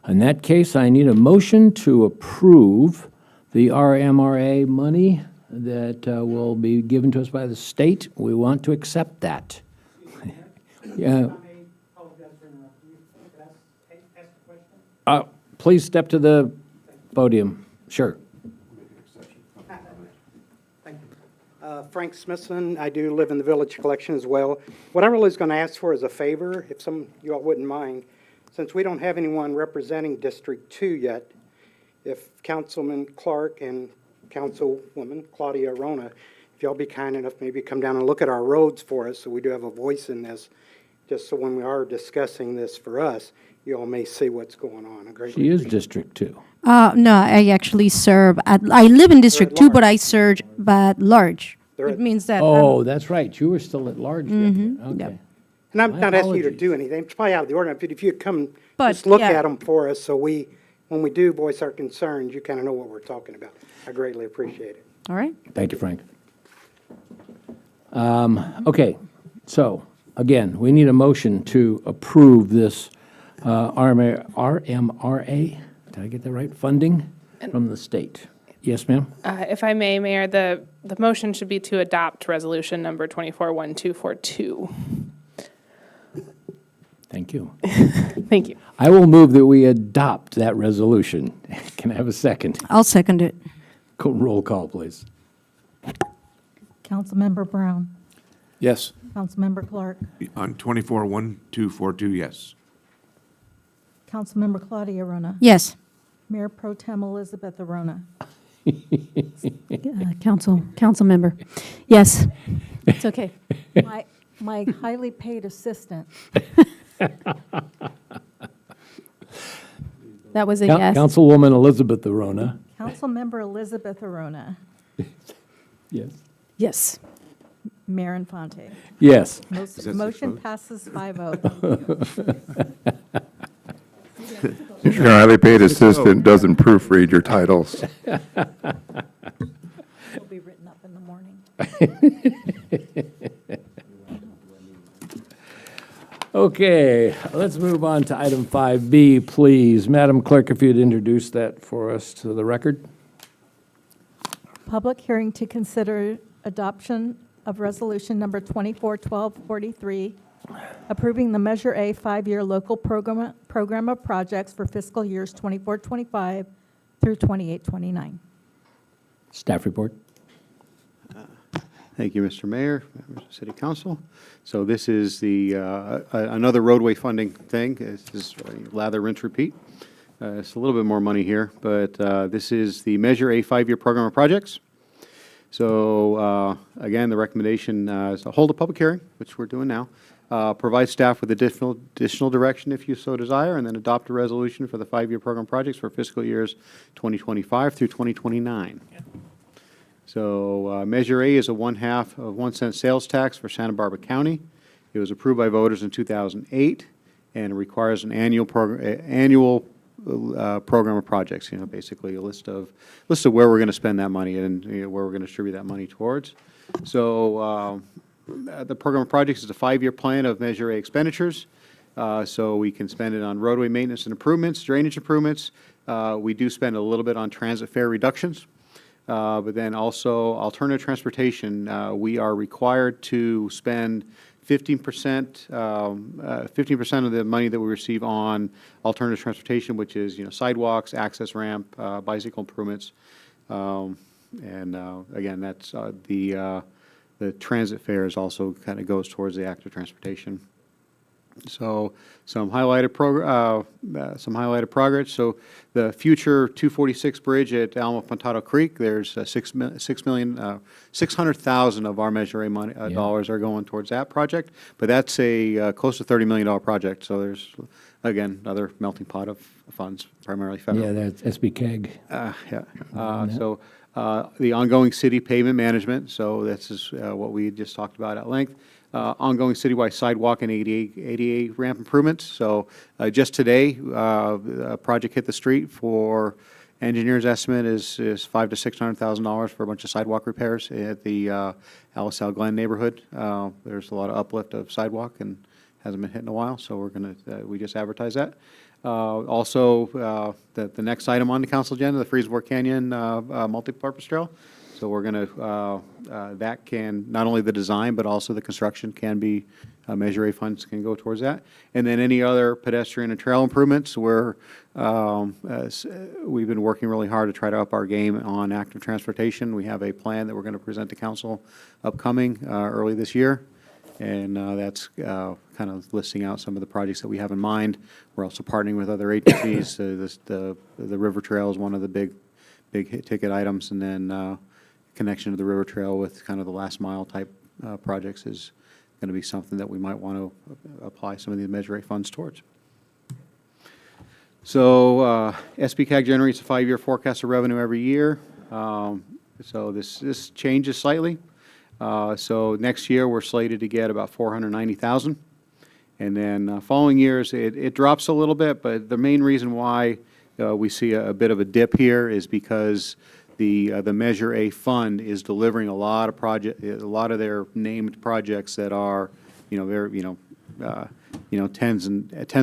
In that case, I need a motion to approve the RMRA money that will be given to us by the state. We want to accept that. Yeah. Please step to the podium. Sure. Frank Smithson. I do live in the Village Collection as well. What I really was going to ask for is a favor, if some of you all wouldn't mind. Since we don't have anyone representing District 2 yet, if Councilman Clark and Councilwoman Claudia Rona, if y'all be kind enough, maybe come down and look at our roads for us, so we do have a voice in this, just so when we are discussing this for us, you all may see what's going on. I greatly She is appreciate it. District 2. No, I actually serve, I live in District 2, but I serve at large. They're It at- means that, Oh, that's right, you were still at large then. Okay. And I'm My not asking you to apologies. do anything, it's probably out of the ordinance, but if you'd come, But, just look yeah. at them for us, so we, when we do voice our concerns, you kind of know what we're talking about. I greatly appreciate it. all right? Thank you, Frank. Okay, so, again, we need a motion to approve this RMRA, did I get that right? Funding from the state. Yes, ma'am? If I may, Mayor, the motion should be to adopt resolution number 241242. Thank you. Thank you. I will move that we adopt that resolution. Can I have a second? I'll second it. Roll call, please. Councilmember Brown, Yes. Councilmember Clark, On 241242, yes. Councilmember Claudia Rona, Yes. Mayor Pro Tem Elizabeth Arona. Council member. Yes, it's okay. My highly paid assistant, That was a yes. Councilwoman Elizabeth Arona. Councilmember Elizabeth Arona, Yes. Yes. Mayor Infante. Yes. Motion passes 5-0. Your highly paid assistant doesn't proofread your titles. It'll be written up in the morning. Okay, let's move on to item 5B, please. Madam Clerk, if you'd introduce that for us to the record. Public hearing to consider adoption of resolution number 241243, approving the Measure A 5-year local program of projects for fiscal years 24-25 through 28-29. Staff report. Thank you, Mr. Mayor, members of City Council. So this is the, another roadway funding thing. This is lather, rinse, repeat. It's a little bit more money here, but this is the Measure A 5-year program of projects. So again, the recommendation is to hold a public hearing, which we're doing now, provide staff with additional direction if you so desire, and then adopt a resolution for the 5-year program projects for fiscal years 2025 through 2029. So Measure A is a 1/2 of 1 cent sales tax for Santa Barbara County. It was approved by voters in 2008, and it requires an annual program of projects. You know, basically a list of where we're going to spend that money and where we're going to distribute that money towards. So the program of projects is a 5-year plan of Measure A expenditures. So we can spend it on roadway maintenance and improvements, drainage improvements. We do spend a little bit on transit fare reductions. But then also alternative transportation, we are required to spend 15% of the money that we receive on alternative transportation, which is, sidewalks, access ramp, bicycle improvements. Again, that's the transit fares also kind of goes towards the active transportation. So some highlighted progress. So the future 246 bridge at Alamo Pontado Creek, there's $600,000 of our Measure A money, dollars are going towards that project. But that's a close to $30 million project. So there's, again, another melting pot of funds, primarily federal. Yeah, that's SB So the ongoing city pavement management, so this is what we just talked about at length. Ongoing citywide sidewalk and ADA ramp improvements. So just today, a project hit the street for engineer's estimate is $500,000 to $600,000 for a bunch of sidewalk repairs at the Alice Al Glen neighborhood. There's a lot of uplift of sidewalk and hasn't been hit in a while, so we just advertised that. Also, the next item on the council agenda, the Freesboro Canyon multi-purpose trail. So we're going to, that can, not only the design, but also the construction can be, Measure A funds can go towards that. And then any other pedestrian and trail improvements, we've been working really hard to try to up our game on active transportation. We have a plan that we're going to present to council upcoming early this year. And that's kind of listing out some of the projects that we have in mind. We're also partnering with other agencies. The River Trail is one of the big ticket items, and then connection to the river trail with kind of the last mile type projects is going to be something that we might want to apply some of the Measure A funds towards. So SBCAG generates a 5-year forecast of revenue every year. So this changes slightly. So next year, we're slated to get about 490,000. And then following years, it drops a little bit, but the main reason why we see a bit of a dip here is because the Measure A fund is delivering a lot of their named projects that are, tens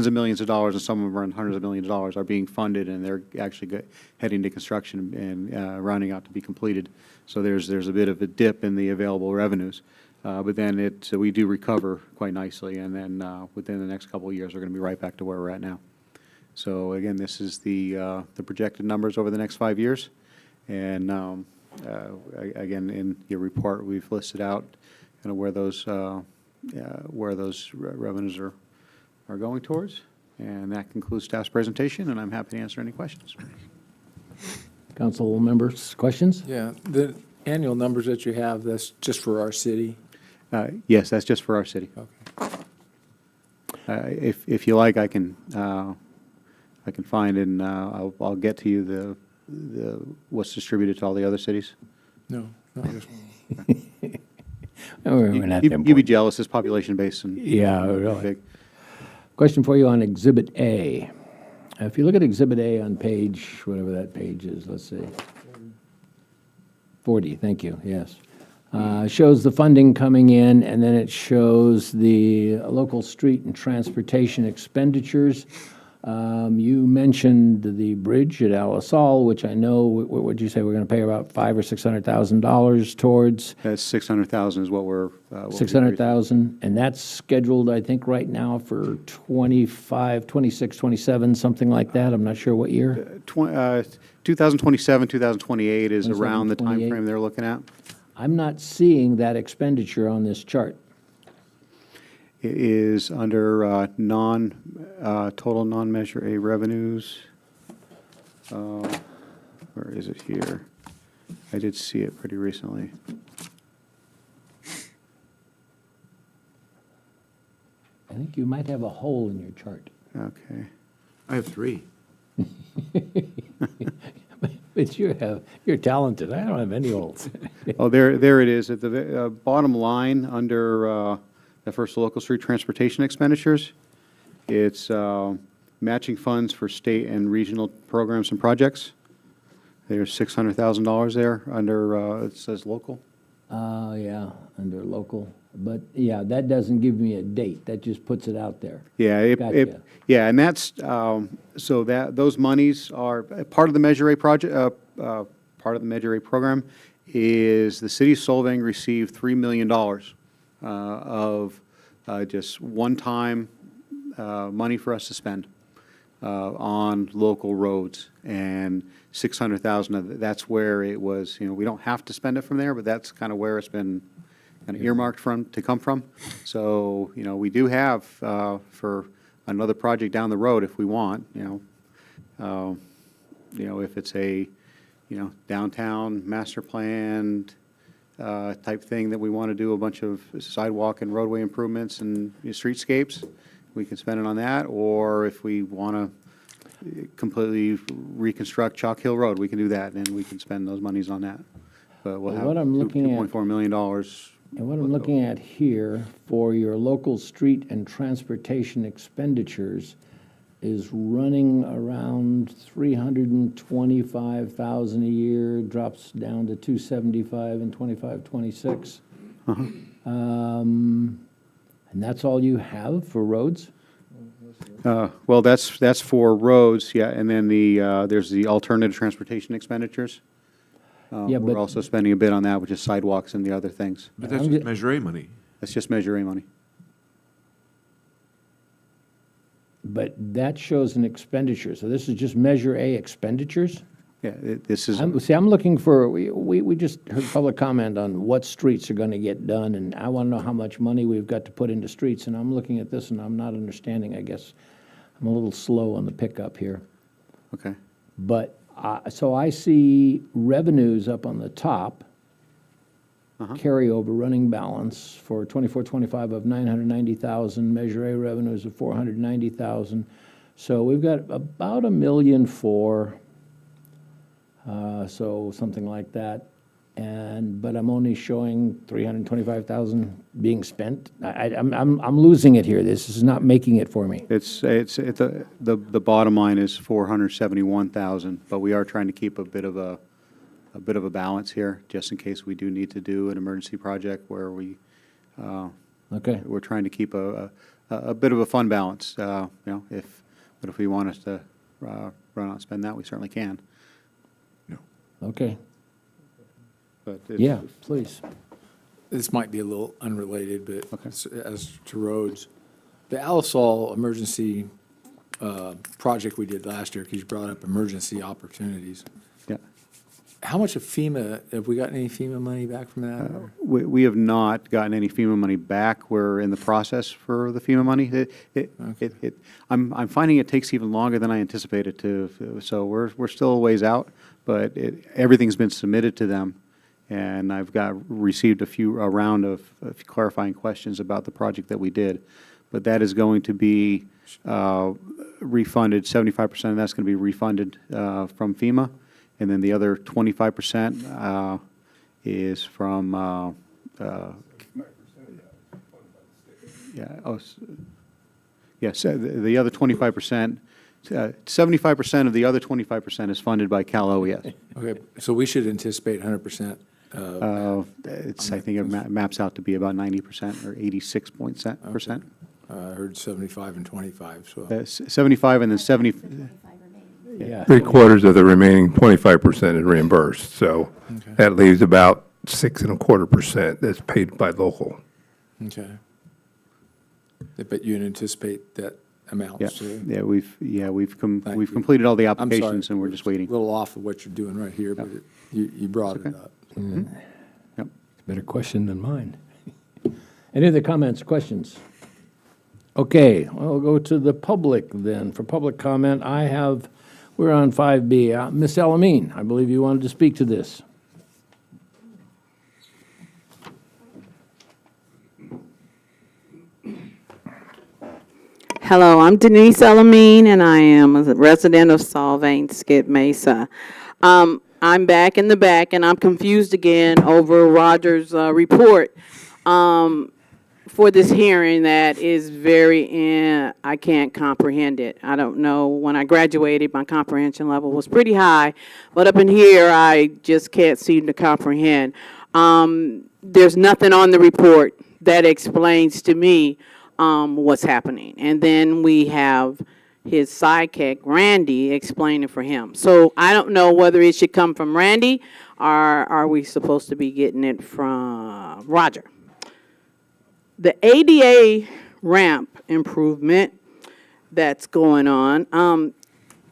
of millions of dollars, and some of them are in hundreds of millions of dollars, are being funded, and they're actually heading to construction and rounding out to be completed. So there's a bit of a dip in the available revenues. But then we do recover quite nicely, and then within the next couple of years, we're going to be right back to where we're at now. So again, this is the projected numbers over the next 5 years. And again, in your report, we've listed out kind of where those revenues are going towards. And that concludes staff's presentation, and I'm happy to answer any questions. Council members, questions? Yeah, the annual numbers that you have, that's just for our city? Yes, that's just for our city. Okay. If you like, I can find and I'll get to you the what's distributed to all the other cities. No, just We're not that You'd be important. jealous. It's population based and Yeah, really. big. Question for you on Exhibit A. If you look at Exhibit A on page, whatever that page is, let's see. 40, thank you, yes. Shows the funding coming in, and then it shows the local street and transportation expenditures. You mentioned the bridge at Alisal, which I know, what would you say, we're going to pay about $500,000 or $600,000 towards? That's 600,000 is what we're. 600,000, and that's scheduled, I think, right now for 25, 26, 27, something like that. I'm not sure what year. 2027, 2028 is around the 27, 28. timeframe they're looking at. I'm not seeing that expenditure on this chart. It is under total non-Measure A revenues. Where is it here? I did see it pretty recently. I think you might have a hole in your chart. Okay. I have 3. But you're talented. I don't have any holes. Oh, there it is. At the bottom line, under the first local street transportation expenditures, it's matching funds for state and regional programs and projects. There's $600,000 there under, it says local. Yeah, under local. But, yeah, that doesn't give me a date. That just puts it out there. Yeah, Gotcha. yeah, and that's, so that, those monies are, part of the Measure A project, part of the Measure A program is the city of Solvang received $3 million of just one-time money for us to spend on local roads, and 600,000 of it, that's where it was, we don't have to spend it from there, but that's kind of where it's been kind of earmarked to come from. So, we do have for another project down the road if we want, if it's a, downtown master planned type thing that we want to do a bunch of sidewalk and roadway improvements and streetscapes, we can spend it on that. Or if we want to completely reconstruct Chalk Hill Road, we can do that, and we can spend those monies on that. But we'll have What I'm looking at- $2.4 million. And what I'm looking at here for your local street and transportation expenditures is running around 325,000 a year, drops down to 275 in 25, 26. And that's all you have for roads? Well, that's for roads, yeah, and then there's the alternative transportation expenditures. Yeah, We're but- also spending a bit on that, which is sidewalks and the other things. But that's I'm just ju- Measure A money. That's just Measure A money. But that shows an expenditure, so this is just Measure A expenditures? Yeah, this is, I'm looking for, we just heard public comment on what streets are going to get done, and I want to know how much money we've got to put into streets, and I'm looking at this and I'm not understanding, I guess. I'm a little slow on the pickup here. okay. But So I see revenues up on the top, carryover running balance for 24-25 of 990,000, Measure A revenues of 490,000. So we've got about $1.4 million, so something like that. But I'm only showing 325,000 being spent. I'm losing it here. This is not making it for me. The bottom line is 471,000, but we are trying to keep a bit of a balance here, just in case we do need to do an emergency project where Okay. we're trying to keep a bit of a fund balance. But if we want us to run out and spend that, we certainly can. Okay. But it's- Yeah, please. This might be a little unrelated, but as to roads, the Alisol emergency project we did last year, because you brought up emergency opportunities. Yeah. How much of FEMA, have we gotten any FEMA money back from that? or- We have not gotten any FEMA money back. We're in the process for the FEMA money. I'm finding it takes even longer than I anticipated to, so we're still a ways out, but everything's been submitted to them, and I've received a round of clarifying questions about the project that we did. But that is going to be refunded, 75% of that's going to be refunded from FEMA. And then the other 25% is from, the other 25%, 75% of the other 25% is funded by Cal OES. Okay, so we should anticipate 100%. I think it maps out to be about 90% or 86%. I heard 75 and 25, so. 75 and then 70. Yeah. 3/4 of the remaining 25% is reimbursed, so that leaves about 6.25% that's paid by local. Okay. But you anticipate that amount, Yeah, so. yeah, we've Thank you. completed all the I'm sorry. applications and we're just waiting. A little off of what you're doing right here, but you brought it up. Yep. Better question than mine. Any other comments, questions? Okay, we'll go to the public then. For public comment, we're on 5B. Ms. Elamine, I believe you wanted to speak to this. Hello, I'm Denise Elamine, and I am a resident of Solvang, Skid Mesa. I'm back in the back, and I'm confused again over Roger's report for this hearing that is I can't comprehend it. I don't know, when I graduated, my comprehension level was pretty high, but up in here, I just can't seem to comprehend. There's nothing on the report that explains to me what's happening. And then we have his sidekick, Randy, explaining for him. So I don't know whether it should come from Randy, or are we supposed to be getting it from Roger? The ADA ramp improvement that's going on,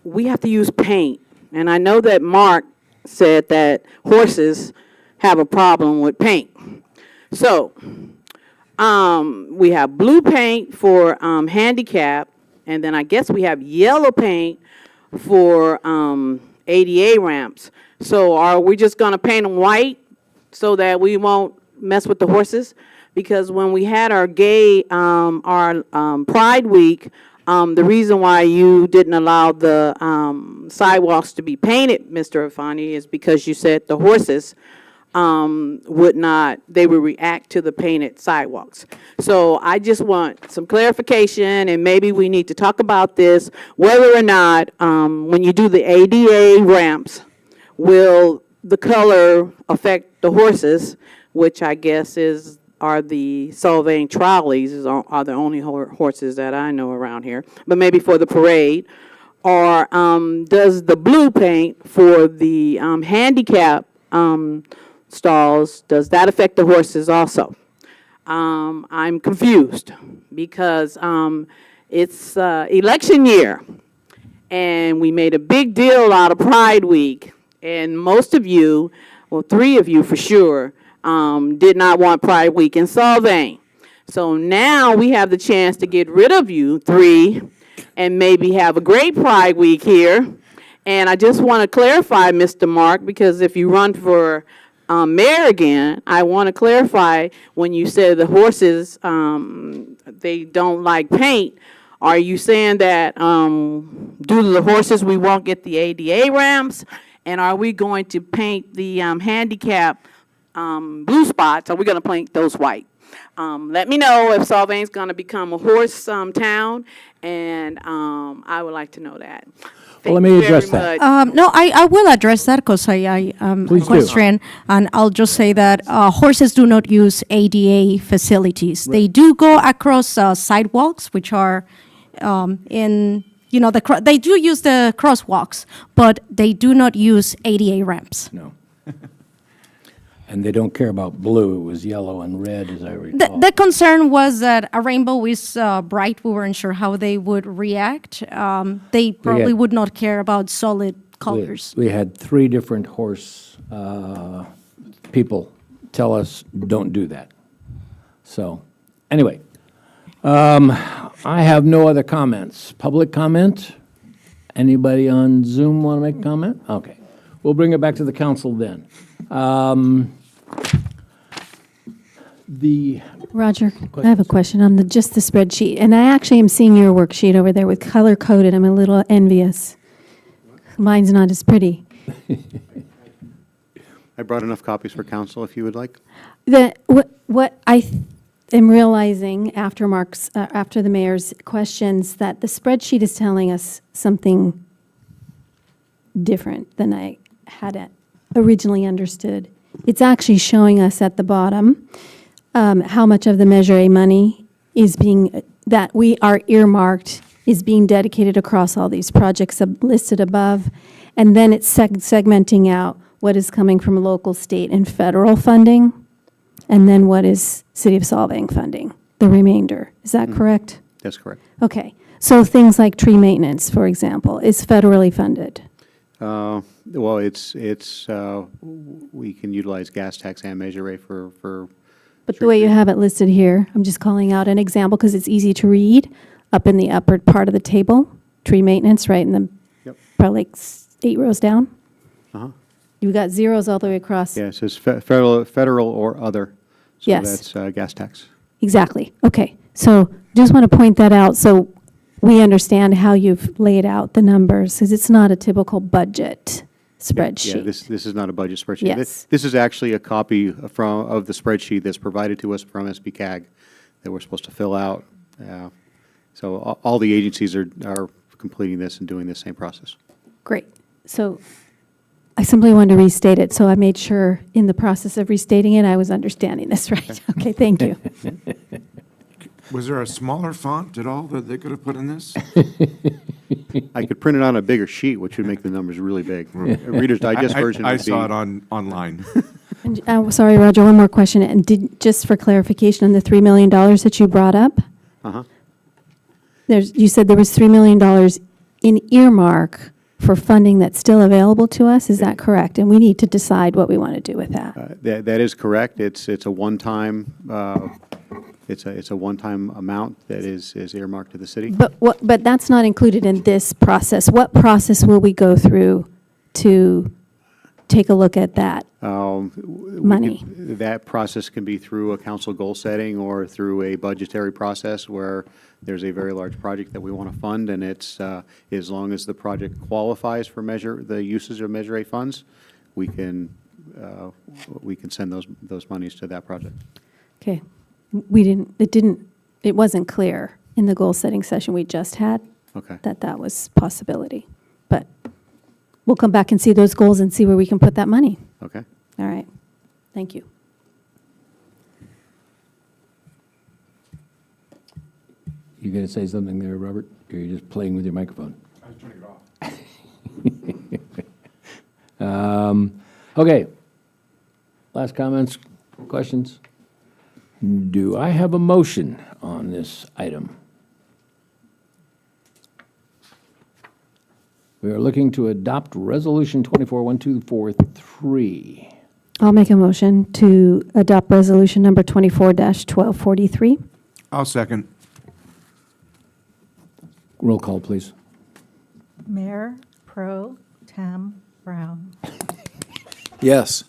we have to use paint. And I know that Mark said that horses have a problem with paint. So we have blue paint for handicap, and then I guess we have yellow paint for ADA ramps. So are we just going to paint them white so that we won't mess with the horses? Because when we had our Pride Week, the reason why you didn't allow the sidewalks to be painted, Mr. Afani, is because you said the horses would react to the painted sidewalks. So I just want some clarification, and maybe we need to talk about this, whether or not, when you do the ADA ramps, will the color affect the horses, which I guess are the Solvang trolleys, are the only horses that I know around here, but maybe for the parade, or does the blue paint for the handicap stalls, does that affect the horses also? I'm confused because it's election year, and we made a big deal out of Pride Week, and most of you, well, 3 of you for sure, did not want Pride Week in Solvang. So now we have the chance to get rid of you 3 and maybe have a great Pride Week here And I just want to clarify, Mr. Mark, because if you run for mayor again, I want to clarify when you said the horses, they don't like paint. Are you saying that due to the horses, we won't get the ADA ramps? And are we going to paint the handicap blue spots? Are we going to paint those white? Let me know if Solvang's going to become a horse town, and I would like to know that. Well, let Thank me you very address that. much. No, I will address that because I Please do. question, and I'll just say that horses do not use ADA facilities. They do go across sidewalks, which are in, they do use the crosswalks, but they do not use ADA ramps. No. And they don't care about blue. It was yellow and red, as I recall. The concern was that a rainbow is bright. We weren't sure how they would react. They probably would not care about solid colors. We had 3 different horse people tell us, don't do that. So, anyway, I have no other comments. Public comment? Anybody on Zoom want to make a comment? Okay. We'll bring it back to the council then. Roger, I have a question on just the spreadsheet. And I actually am seeing your worksheet over there with color-coded. I'm a little envious. Mine's not as pretty. I brought enough copies for council if you would like. What I am realizing after after the mayor's questions, that the spreadsheet is telling us something different than I had originally understood. It's actually showing us at the bottom how much of the Measure A money that we are earmarked is being dedicated across all these projects listed above. And then it's segmenting out what is coming from local, state, and federal funding, and then what is City of Solvang funding, the remainder. Is that correct? That's correct. Okay. So things like tree maintenance, for example, is federally funded. Well, we can utilize gas tax and Measure rate for. But the way you have it listed here, I'm just calling out an example because it's easy to read. Up in the upper part of the table, tree maintenance, right in the, probably like 8 rows down. Uh-huh. You've got zeros all the way across. Yeah, it says federal or other. So Yes. that's gas tax. Exactly. Okay. So just want to point that out so we understand how you've laid out the numbers, because it's not a typical budget spreadsheet. Yeah, this is not a budget spreadsheet. Yes. This is actually a copy of the spreadsheet that's provided to us from SBCAG that we're supposed to fill out. So all the agencies are completing this and doing the same process. Great. So I simply wanted to restate it, so I made sure in the process of restating it, I was understanding this right. Okay, thank you. Was there a smaller font at all that they could have put in this? I could print it on a bigger sheet, which would make the numbers really big. A Reader's Digest version I would be. saw it online. And, sorry, Roger, one more question. And just for clarification on the $3 million that you brought up, Uh-huh. you said there was $3 million in earmark for funding that's still available to us. Is that correct? And we need to decide what we want to do with that. That is correct. It's a one-time, it's a one-time amount that is earmarked to the city. But that's not included in this process. What process will we go through to take a look at that money? That process can be through a council goal setting or through a budgetary process where there's a very large project that we want to fund, and it's, as long as the project qualifies for the usage of Measure A funds, we can send those monies to that project. Okay. It wasn't clear in the goal-setting session we just had Okay. that was possibility. But we'll come back and see those goals and see where we can put that money. Okay. All right. Thank you. You going to say something there, Robert? Or are you just playing with your microphone? I was turning it off. Okay. Last comments, questions? Do I have a motion on this item? We are looking to adopt Resolution 24-1243. I'll make a motion to adopt resolution number 24-1243. I'll second. Roll call, please. Mayor Pro, Pam Brown. Yes.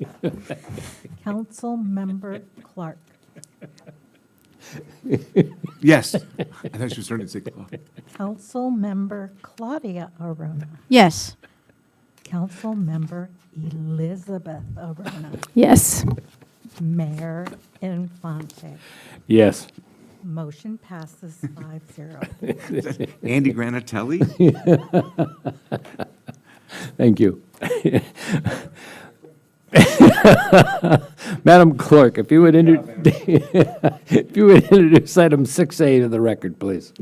Councilmember Clark. Yes. I thought she was starting to say Claude. Councilmember Claudia Arona. Yes. Councilmember Elizabeth Arona. Yes. Mayor Infante. Yes. Motion passes 5-0. Andy Granatelli? Thank you. Madam Clerk, if you would if you would introduce item 6A to the record, please.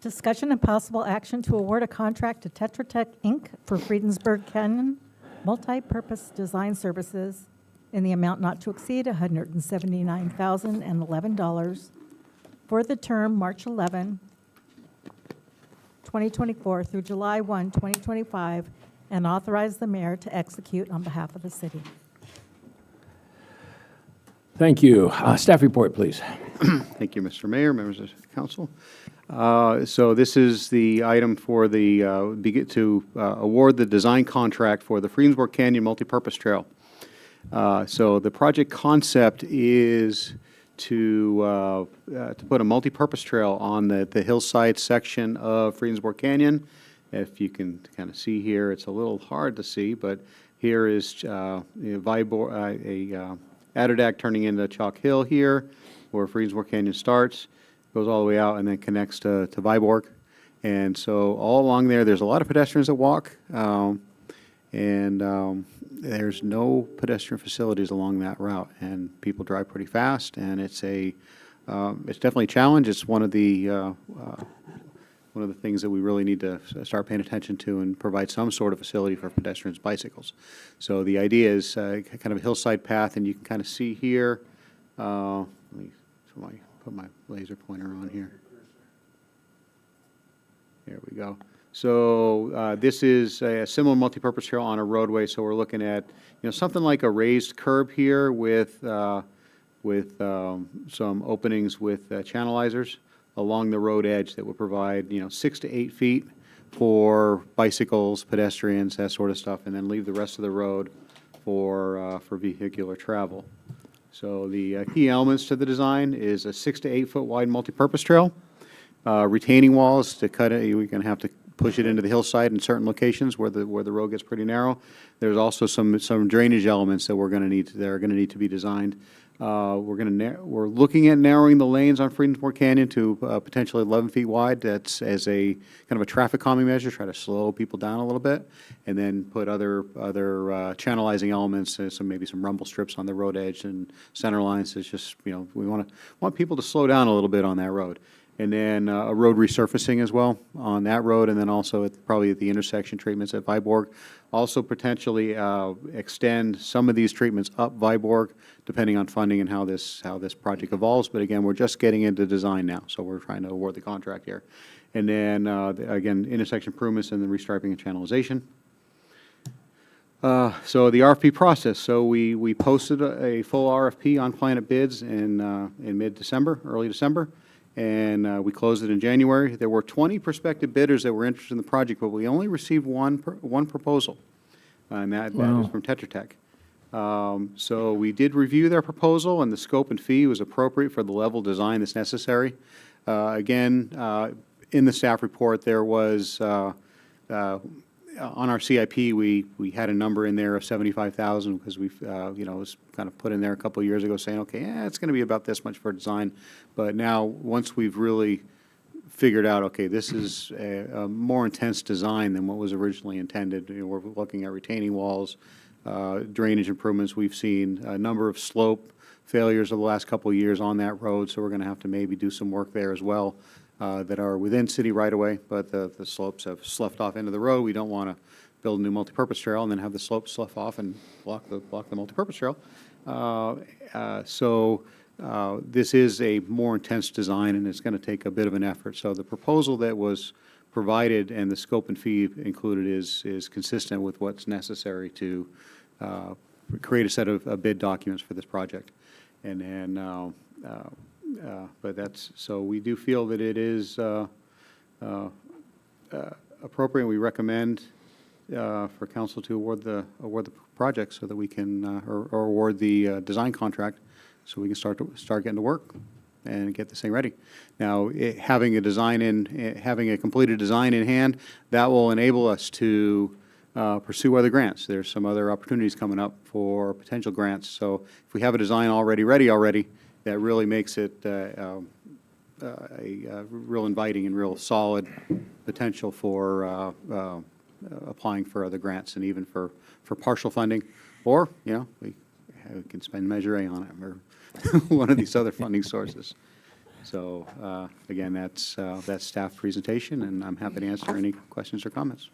Discussion and possible action to award a contract to Tetra Tech, Inc. for Friedensburg Canyon multi-purpose design services in the amount not to exceed $179,011 for the term March 11, 2024 through July 1, 2025, and authorize the mayor to execute on behalf of the city. Thank you. Staff report, please. Thank you, Mr. Mayor, members of the council. So this is the item for the, to award the design contract for the Friedensburg Canyon Multipurpose Trail. So the project concept is to put a multipurpose trail on the hillside section of Friedensburg Canyon. If you can kind of see here, it's a little hard to see, but here is Adirondack turning into Chalk Hill here, where Friedensburg Canyon starts, goes all the way out, and then connects to Viborg. And so all along there, there's a lot of pedestrians that walk, and there's no pedestrian facilities along that route, and people drive pretty fast, and it's definitely a challenge. It's one of the things that we really need to start paying attention to and provide some sort of facility for pedestrians, bicycles. So the idea is kind of a hillside path, and you can kind of see here. Let me put my laser pointer on here. There we go. So this is a similar multipurpose trail on a roadway. So we're looking at something like a raised curb here with some openings with channelizers along the road edge that would provide 6 to 8 feet for bicycles, pedestrians, that sort of stuff, and then leave the rest of the road for vehicular travel. So the key elements to the design is a 6 to 8 foot wide multipurpose trail, retaining walls to cut it. We're going to have to push it into the hillside in certain locations where the road gets pretty narrow. There's also some drainage elements that are going to need to be designed. We're looking at narrowing the lanes on Friedensburg Canyon to potentially 11 feet wide. That's as a kind of a traffic calming measure, try to slow people down a little bit, and then put other channelizing elements, maybe some rumble strips on the road edge and center lines. It's just we want people to slow down a little bit on that road. And then a road resurfacing as well on that road, and then also probably at the intersection treatments at Viborg. Also potentially extend some of these treatments up Viborg, depending on funding and how this project evolves. But again, we're just getting into design now, so we're trying to award the contract here. And then again, intersection improvements and then restriping and channelization. So the RFP process. So we posted a full RFP on Planet Bids in mid-December, early December. And we closed it in January. There were 20 prospective bidders that were interested in the project, but we only received one proposal, and that is from Tetra Tech. So we did review their proposal, and the scope and fee was appropriate for the level of design that's necessary. Again, in the staff report, there was on our CIP, we had a number in there of $75,000 because we've it was kind of put in there a couple of years ago saying, okay, it's going to be about this much for design. But now, once we've really figured out, okay, this is a more intense design than what was originally intended. We're looking at retaining walls, drainage improvements. We've seen a number of slope failures over the last couple of years on that road, so we're going to have to maybe do some work there as well. That are within city right-of-way, but the slopes have sloughed off into the road. We don't want to build a new multipurpose trail and then have the slope slough off and block the multipurpose trail. So this is a more intense design, and it's going to take a bit of an effort. So the proposal that was provided and the scope and fee included is consistent with what's necessary to create a set of bid documents for this project. And then but so we do feel that it is appropriate. We recommend for council to award the project so that we can, or award the design contract so we can start getting to work and get this thing ready. Now, having a completed design in hand, that will enable us to pursue other grants. There's some other opportunities coming up for potential grants. So if we have a design ready already, that really makes it a real inviting and real solid potential for applying for other grants and even for partial funding. Or, we can spend Measure A on it or one of these other funding sources. So again, that's staff presentation, and I'm happy to answer any questions or comments.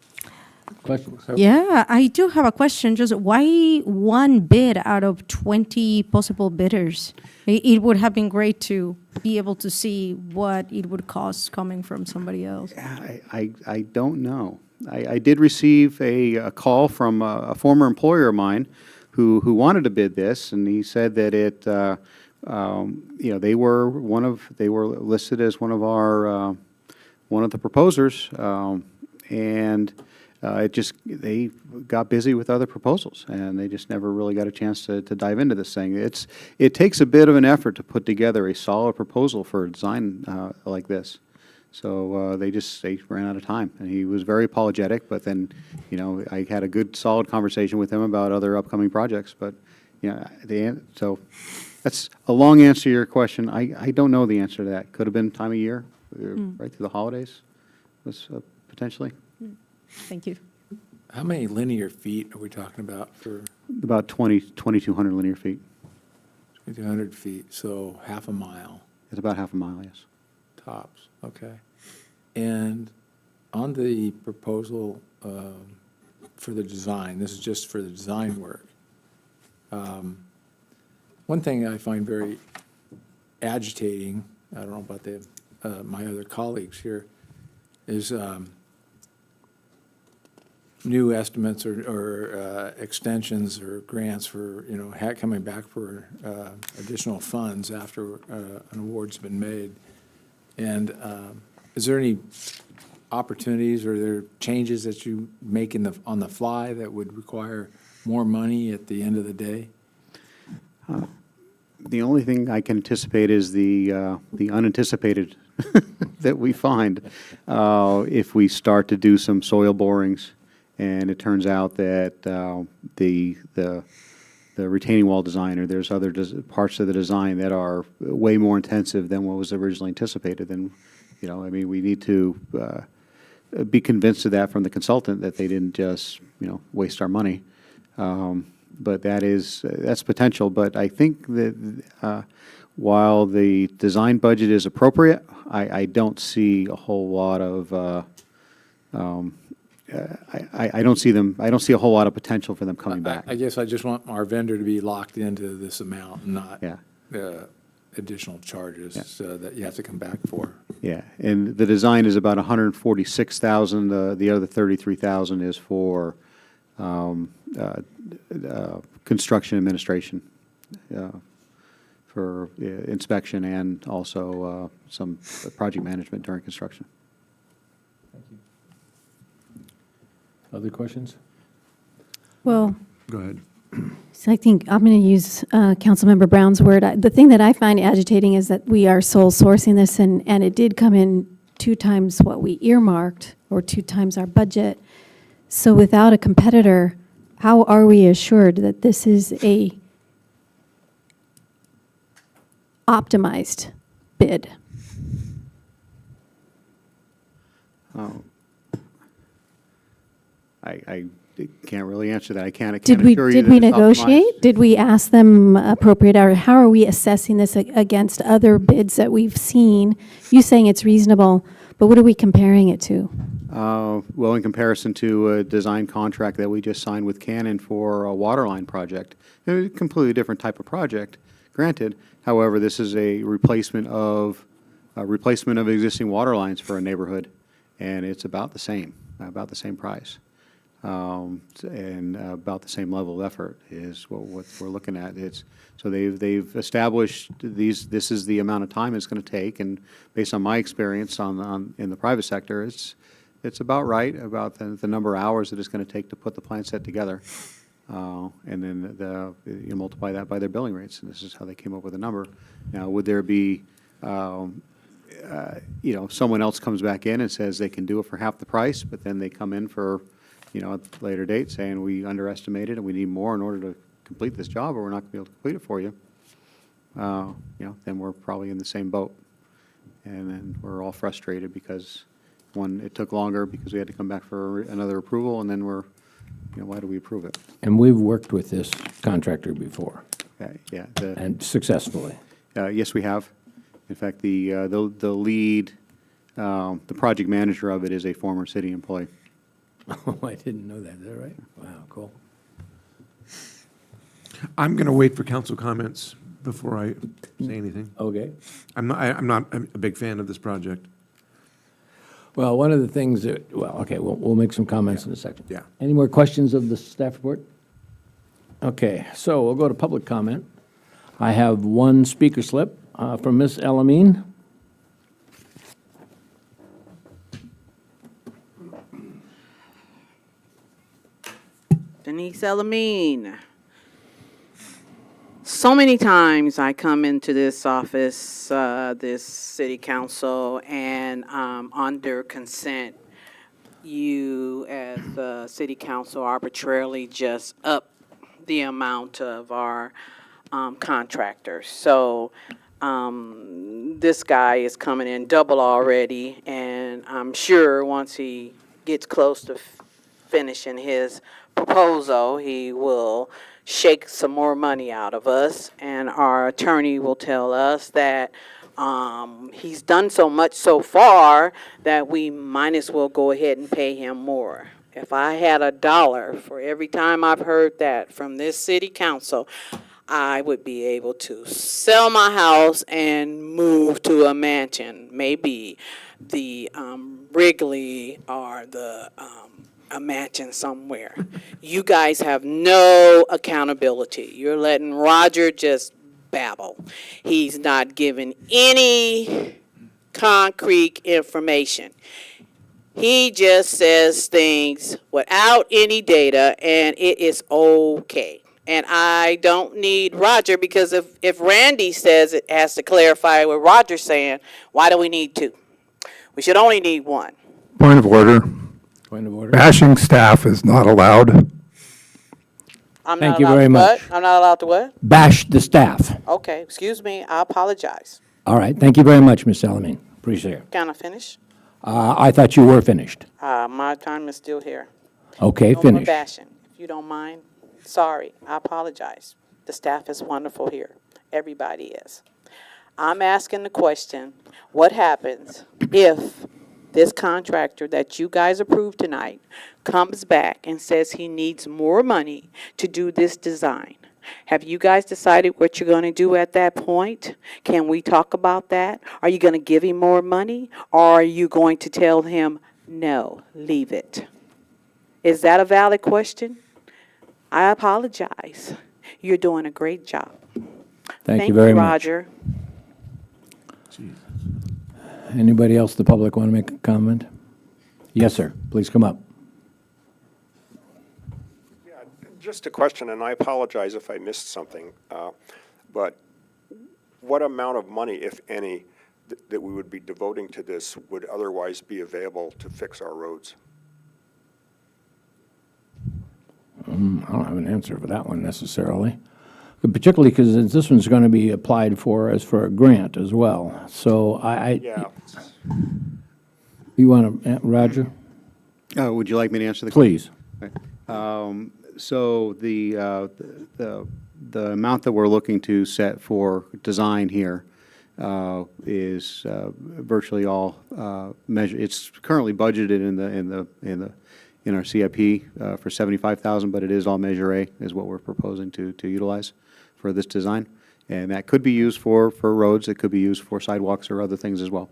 Questions? Yeah, I do have a question. Just why one bid out of 20 possible bidders? It would have been great to be able to see what it would cost coming from somebody else. I don't know. I did receive a call from a former employer of mine who wanted to bid this, and he said that they were listed as one of the proposers, and they got busy with other proposals, and they just never really got a chance to dive into this thing. It takes a bit of an effort to put together a solid proposal for a design like this. So they ran out of time, and he was very apologetic. But then, I had a good, solid conversation with him about other upcoming projects. But so that's a long answer to your question. I don't know the answer to that. Could have been time of year, right through the holidays, was potentially. Thank you. How many linear feet are we talking about for About 2,200 linear feet. 200 feet? So half a mile It's about half a mile, yes. tops. Okay. And on the proposal for the design, this is just for the design work. One thing I find very agitating, I don't know about my other colleagues here, is new estimates or extensions or grants for, coming back for additional funds after an award's been made. And is there any opportunities or there changes that you make on the fly that would require more money at the end of the day? The only thing I can anticipate is the unanticipated that we find if we start to do some soil borings, and it turns out that the retaining wall design, or there's other parts of the design that are way more intensive than what was originally anticipated. Then, we need to be convinced of that from the consultant, that they didn't just, waste our money. But that's potential. But I think that while the design budget is appropriate, I don't see a whole lot of I don't see a whole lot of potential for them coming back. I guess I just want our vendor to be locked into this amount and not Yeah. Additional charges that you have to come back for. Yeah, and the design is about 146,000. The other 33,000 is for construction administration, for inspection and also some project management during construction. Thank you. Other questions? Well, Go ahead. so I think I'm going to use Councilmember Brown's word. The thing that I find agitating is that we are sole sourcing this, and it did come in 2 times what we earmarked, or 2 times our budget. So without a competitor, how are we assured that this is a optimized bid? I can't really answer that. I can't Did we assure you that it's negotiate? optimized. Did we ask them appropriate, or how are we assessing this against other bids that we've seen? You saying it's reasonable, but what are we comparing it to? Well, in comparison to a design contract that we just signed with Canon for a water line project, a completely different type of project, granted. However, this is a replacement of existing water lines for a neighborhood, and it's about the same price. And about the same level of effort is what we're looking at. So they've established this is the amount of time it's going to take, and based on my experience in the private sector, it's about right, about the number of hours that it's going to take to put the plan set together. And then you multiply that by their billing rates, and this is how they came up with a number. Now, would there be, someone else comes back in and says they can do it for half the price, but then they come in for, a later date saying we underestimated and we need more in order to complete this job, or we're not going to be able to complete it for you, then we're probably in the same boat. And then we're all frustrated because, one, it took longer because we had to come back for another approval, and then why do we approve it? And we've worked with this contractor before, Yeah. and successfully. Yes, we have. In fact, the lead, the project manager of it is a former city employee. Oh, I didn't know that. Is that right? Wow, cool. I'm going to wait for council comments before I say anything. Okay. I'm not a big fan of this project. Well, one of the things that, we'll make some comments in a second. Yeah. Any more questions of the staff report? Okay, so we'll go to public comment. I have one speaker slip from Ms. Elamine. Denise Elamine. So many times I come into this office, this city council, and under consent, you as the city council arbitrarily just up the amount of our contractors. So this guy is coming in double already, and I'm sure once he gets close to finishing his proposal, he will shake some more money out of us, and our attorney will tell us that he's done so much so far that we might as well go ahead and pay him more. If I had $1 for every time I've heard that from this city council, I would be able to sell my house and move to a mansion, maybe the Wrigley or a mansion somewhere. You guys have no accountability. You're letting Roger just babble. He's not giving any concrete information. He just says things without any data, and it is okay. And I don't need Roger, because if Randy says it has to clarify what Roger's saying, why do we need two? We should only need one. Point of order. Point of order. Bashing staff is not allowed. I'm Thank not you allowed very to much. what? I'm not allowed to what? Bash the staff. Okay, excuse me, I apologize. All right, thank you very much, Ms. Elamine. Appreciate it. Can I finish? I thought you were finished. My time is still here. Okay, No more finish. bashing, if you don't mind. Sorry, I apologize. The staff is wonderful here. Everybody is. I'm asking the question, what happens if this contractor that you guys approved tonight comes back and says he needs more money to do this design? Have you guys decided what you're going to do at that point? Can we talk about that? Are you going to give him more money, or are you going to tell him, no, leave it? Is that a valid question? I apologize. You're doing a great job. Thank you very much. Roger. Anybody else, the public, want to make a comment? Yes, sir. Please come up. Just a question, and I apologize if I missed something, but what amount of money, if any, that we would be devoting to this would otherwise be available to fix our roads? I don't have an answer for that one necessarily, particularly because this one's going to be applied for as for a grant as well. So Yeah. You want to, Roger? Would you like me to answer the question? Please. So the amount that we're looking to set for design here is virtually all measured. It's currently budgeted in our CIP for $75,000, but it is all Measure A is what we're proposing to utilize for this design, and that could be used for roads. It could be used for sidewalks or other things as well.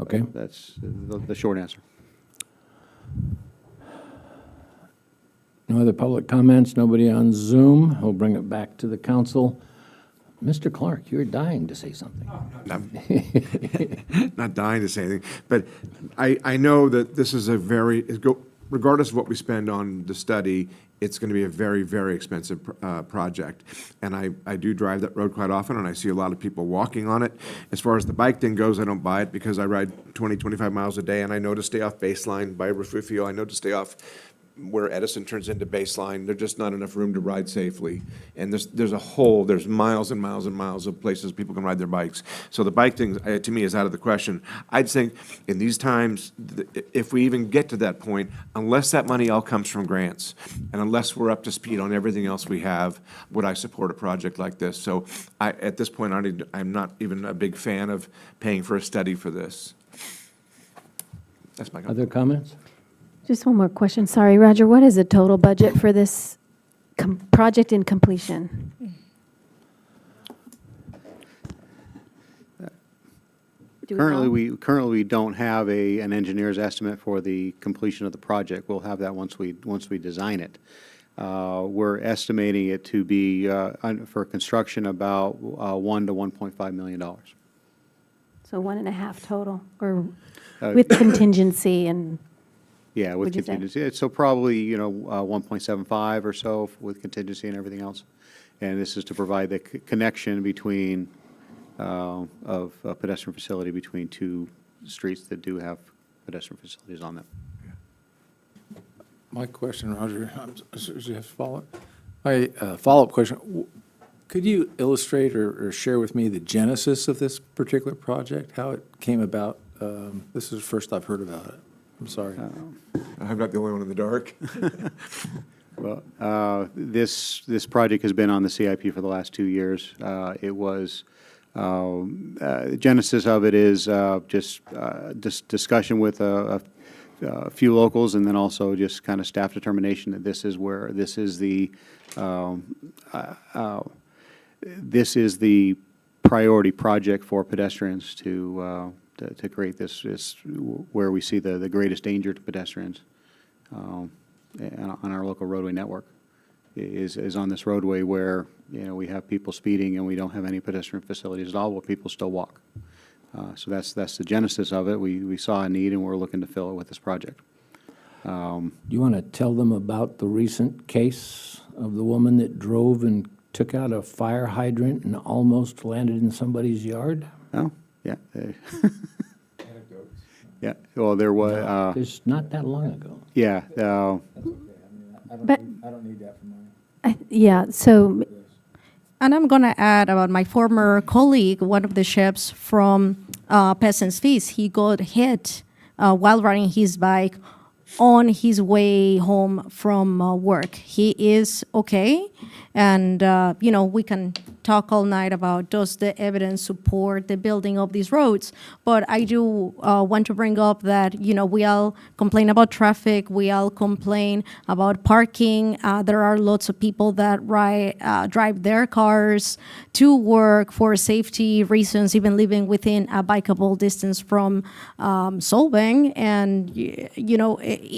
Okay. That's the short answer. No other public comments? Nobody on Zoom? We'll bring it back to the council. Mr. Clark, you're dying to say something. Not dying to say anything, but I know that this is regardless of what we spend on the study, it's going to be a very, very expensive project. And I do drive that road quite often, and I see a lot of people walking on it. As far as the bike thing goes, I don't buy it because I ride 20, 25 miles a day, and I know to stay off Baseline by Refugio. I know to stay off where Edison turns into Baseline. There's just not enough room to ride safely. And there's miles and miles and miles of places people can ride their bikes. So the bike thing, to me, is out of the question. I'd think in these times, if we even get to that point, unless that money all comes from grants, and unless we're up to speed on everything else we have, would I support a project like this? So at this point, I'm not even a big fan of paying for a study for this. That's my comment. Other comments? Just one more question. Sorry, Roger, what is the total budget for this project in completion? Do we know? Currently, we don't have an engineer's estimate for the completion of the project. We'll have that once we design it. We're estimating it to be, for construction, about $1 to $1.5 million. So 1.5 total, or with contingency and? Yeah, with Would you say? contingency. So probably, 1.75 or so with contingency and everything else. And this is to provide the connection between, of a pedestrian facility between two streets that do have pedestrian facilities on them. My question, Roger, do you have to follow up? My follow-up question, could you illustrate or share with me the genesis of this particular project, how it came about? This is the first I've heard about it. I'm sorry. I'm not the only one in the dark. Well, this project has been on the CIP for the last 2 years. It was, the genesis of it is just discussion with a few locals, and then also just kind of staff determination that this is the priority project for pedestrians to create this where we see the greatest danger to pedestrians on our local roadway network is on this roadway where, we have people speeding and we don't have any pedestrian facilities at all, where people still walk. So that's the genesis of it. We saw a need and we're looking to fill it with this project. Do you want to tell them about the recent case of the woman that drove and took out a fire hydrant and almost landed in somebody's yard? Oh, yeah. Yeah, well, there was, It's not that long ago. yeah, But, I don't need that for mine. yeah, so, And I'm going to add about my former colleague, one of the chefs from Peasant's Feast. He got hit while riding his bike on his way home from work. He is okay. And, we can talk all night about does the evidence support the building of these roads. But I do want to bring up that, we all complain about traffic. We all complain about parking. There are lots of people that drive their cars to work for safety reasons, even living within a bikeable distance from Solvang. And,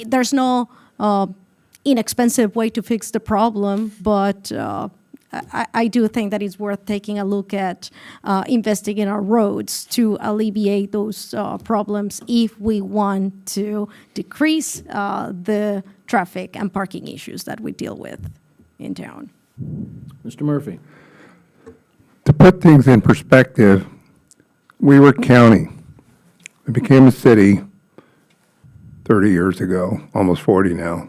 there's no inexpensive way to fix the problem, but I do think that it's worth taking a look at investing in our roads to alleviate those problems if we want to decrease the traffic and parking issues that we deal with in town. Mr. Murphy? To put things in perspective, we were county. We became a city 30 years ago, almost 40 now.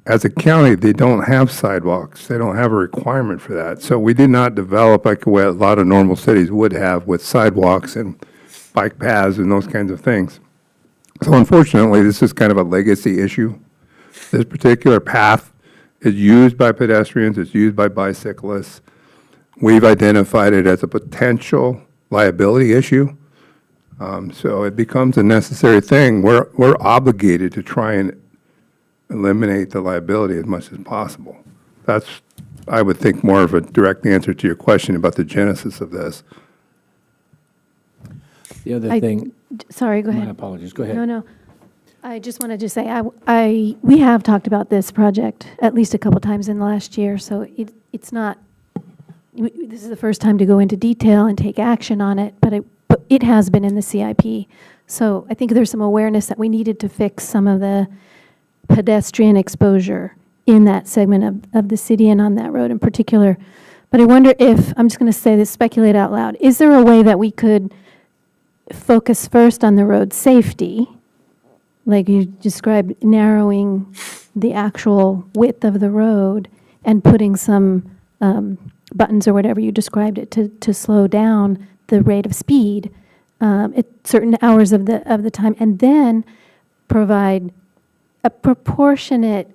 As a county, they don't have sidewalks. They don't have a requirement for that. So we did not develop like what a lot of normal cities would have with sidewalks and bike paths and those kinds of things. So unfortunately, this is kind of a legacy issue. This particular path is used by pedestrians, it's used by bicyclists. We've identified it as a potential liability issue. So it becomes a necessary thing. We're obligated to try and eliminate the liability as much as possible. That's, I would think, more of a direct answer to your question about the genesis of this. The other thing, sorry, go ahead. my apologies, go ahead. No. I just wanted to say, we have talked about this project at least a couple times in the last year, so it's not this is the first time to go into detail and take action on it, but it has been in the CIP. So I think there's some awareness that we needed to fix some of the pedestrian exposure in that segment of the city and on that road in particular. But I wonder if, I'm just going to say this, speculate out loud, is there a way that we could focus first on the road safety, like you described, narrowing the actual width of the road and putting some buttons or whatever you described it to slow down the rate of speed at certain hours of the time, and then provide a proportionate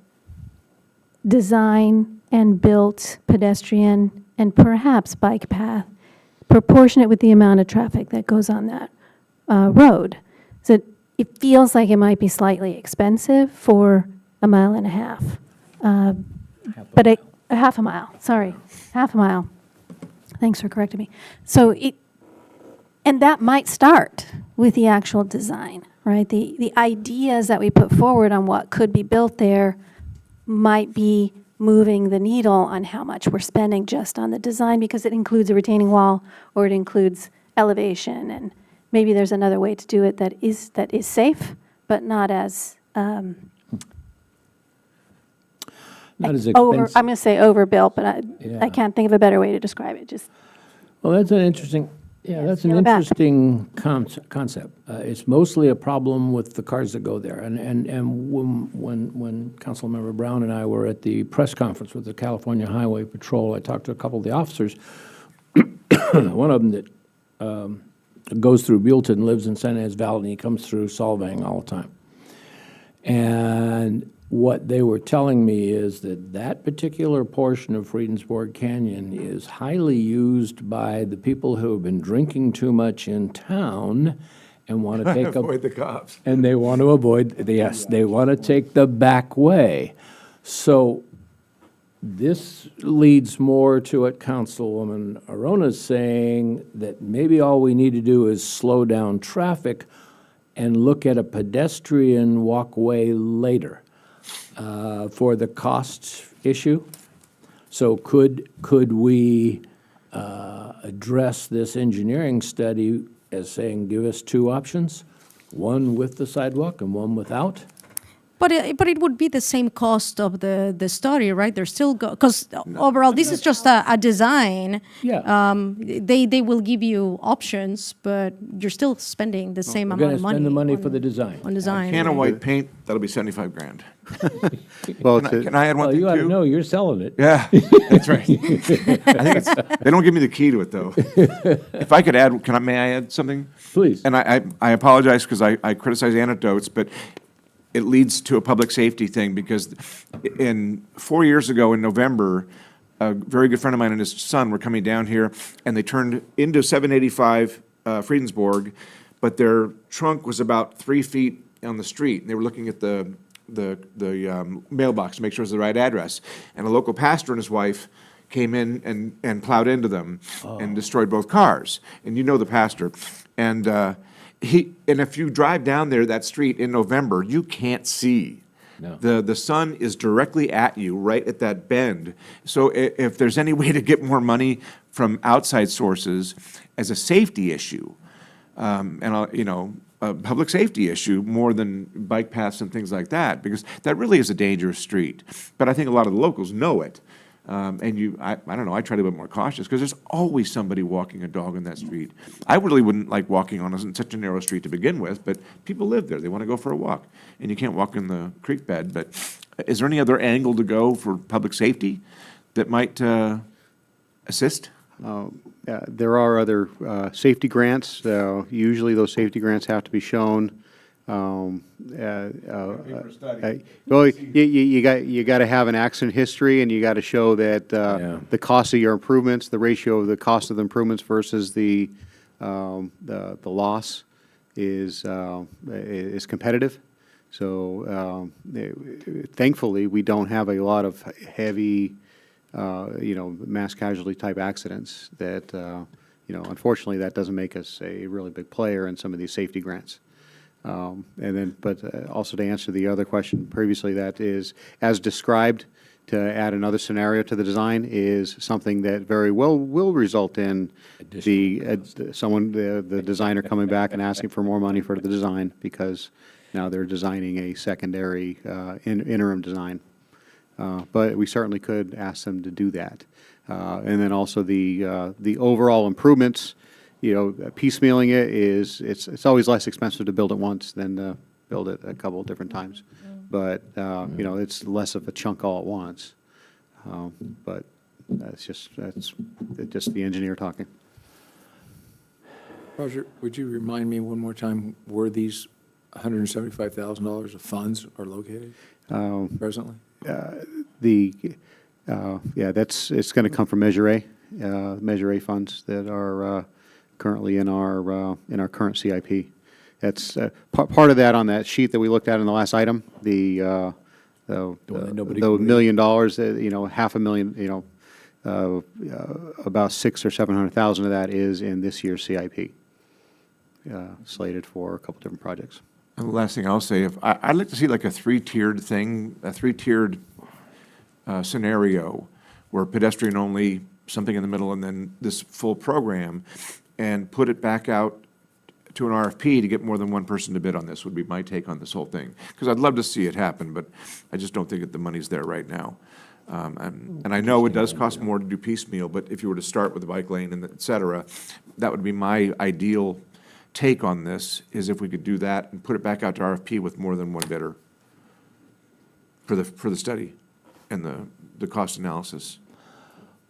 design and built pedestrian and perhaps bike path, proportionate with the amount of traffic that goes on that road. So it feels like it might be slightly expensive for a mile and a half. But a half a mile, sorry, half a mile. Thanks for correcting me. So and that might start with the actual design, right? The ideas that we put forward on what could be built there might be moving the needle on how much we're spending just on the design, because it includes a retaining wall or it includes elevation, and maybe there's another way to do it that is safe, but not as Not as expensive. I'm going to say overbuilt, but Yeah. I can't think of a better way to describe it. Just Well, that's an interesting, that's an go back. interesting concept. It's mostly a problem with the cars that go there. And when Councilmember Brown and I were at the press conference with the California Highway Patrol, I talked to a couple of the officers. One of them that goes through Buellton, lives in San Ynez Valley, and he comes through Solvang all the time. And what they were telling me is that particular portion of Friedensborg Canyon is highly used by the people who have been drinking too much in town and want to take Avoid the cops. and they want to avoid, yes, they want to take the back way. So this leads more to what Councilwoman Arona's saying, that maybe all we need to do is slow down traffic and look at a pedestrian walkway later for the cost issue. So could we address this engineering study as saying, give us two options, one with the sidewalk and one without? But it would be the same cost of the study, right? They're still, because overall, this is just a design. Yeah. They will give you options, but you're still spending the same We're amount going of to money. spend the money on- for the design. On design. Can of white paint, that'll be 75 grand. Well, Can I add one Well, thing you ought to too? know, you're selling it. Yeah, that's right. I think it's, they don't give me the key to it, though. If I could add, may I add something? Please. And I apologize because I criticize anecdotes, but it leads to a public safety thing, because 4 years ago in November, a very good friend of mine and his son were coming down here, and they turned into 785 Friedensborg, but their trunk was about 3 feet on the street. And they were looking at the mailbox to make sure it was the right address. And a local pastor and his wife came in and plowed into them and destroyed both cars. And you know the pastor. And if you drive down there, that street in November, you can't see. No. The sun is directly at you, right at that bend. So if there's any way to get more money from outside sources as a safety issue, a public safety issue more than bike paths and things like that, because that really is a dangerous street. But I think a lot of the locals know it. I don't know, I try to be more cautious, because there's always somebody walking a dog on that street. I really wouldn't like walking on such a narrow street to begin with, but people live there, they want to go for a walk, and you can't walk in the creek bed. But is there any other angle to go for public safety that might assist? There are other safety grants. Usually those safety grants have to be shown. Well, you got to have an accident history, and you got to show that the cost of your improvements, the ratio of the cost of the improvements versus the loss is competitive. So thankfully, we don't have a lot of heavy, mass casualty type accidents that, unfortunately, that doesn't make us a really big player in some of these safety grants. But also to answer the other question previously, that is, as described, to add another scenario to the design is something that very well will result in the designer coming back and asking for more money for the design because now they're designing a secondary interim design. But we certainly could ask them to do that. And then also the overall improvements, piecemealing it it's always less expensive to build it once than to build it a couple of different times. But, it's less of a chunk all at once. But that's just the engineer talking. Roger, would you remind me one more time where these $175,000 of funds are located presently? It's going to come from Measure A funds that are currently in our current CIP. That's part of that on that sheet that we looked at in the last item, the $1 million, $500,000, about $600,000 or $700,000 of that is in this year's CIP, slated for a couple different projects. And the last thing I'll say, I'd like to see like a three-tiered scenario where pedestrian only, something in the middle, and then this full program, and put it back out to an RFP to get more than one person to bid on this would be my take on this whole thing. Because I'd love to see it happen, but I just don't think that the money's there right now. And I know it does cost more to do piecemeal, but if you were to start with the bike lane and et cetera, that would be my ideal take on this, is if we could do that and put it back out to RFP with more than one bidder for the study and the cost analysis.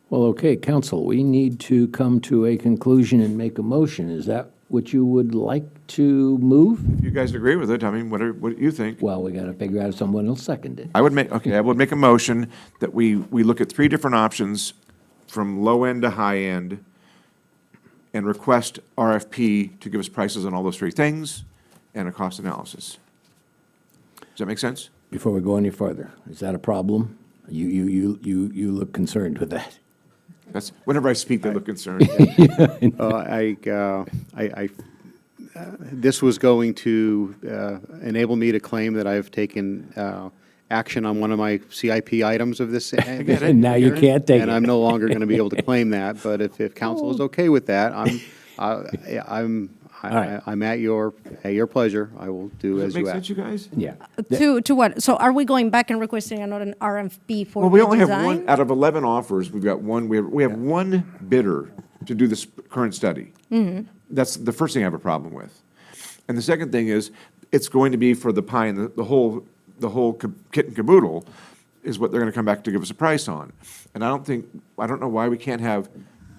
Well, okay, council, we need to come to a conclusion and make a motion. Is that what you would like to move? If you guys agree with it, I mean, what do you think? Well, we got to figure out if someone will second it. I would make a motion that we look at three different options from low end to high end and request RFP to give us prices on all those three things and a cost analysis. Does that make sense? Before we go any further, is that a problem? You look concerned with that. That's, whenever I speak, they look concerned. This was going to enable me to claim that I've taken action on one of my CIP items of this. And now you can't take it. And I'm no longer going to be able to claim that, but if council is okay with that, I'm at your pleasure. I will do as Does it you make ask. sense, you guys? Yeah. To what? So are we going back and requesting another RFP for Well, we the only have design? one, out of 11 offers, we've got one, we have one bidder to do this current study. That's the first thing I have a problem with. And the second thing is, it's going to be for the pie and the whole kit and caboodle is what they're going to come back to give us a price on. And I don't know why we can't have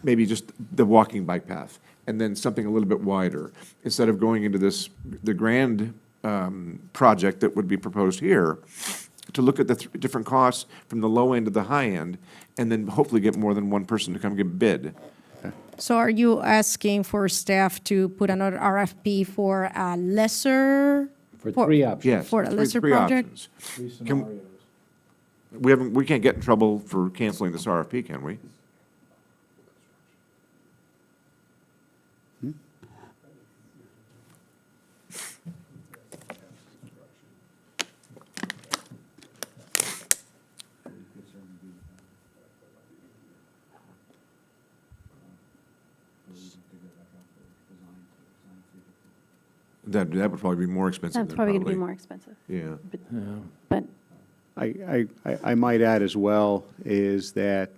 maybe just the walking bike path and then something a little bit wider, instead of going into the grand project that would be proposed here, to look at the different costs from the low end to the high end, and then hopefully get more than one person to come give a bid. So are you asking for staff to put another RFP for a lesser? For three options. Yes. For a lesser three project? options. Three scenarios. We can't get in trouble for canceling this RFP, can we? That would probably be more expensive That's than probably going to be more expensive. Yeah. But I might add as well is that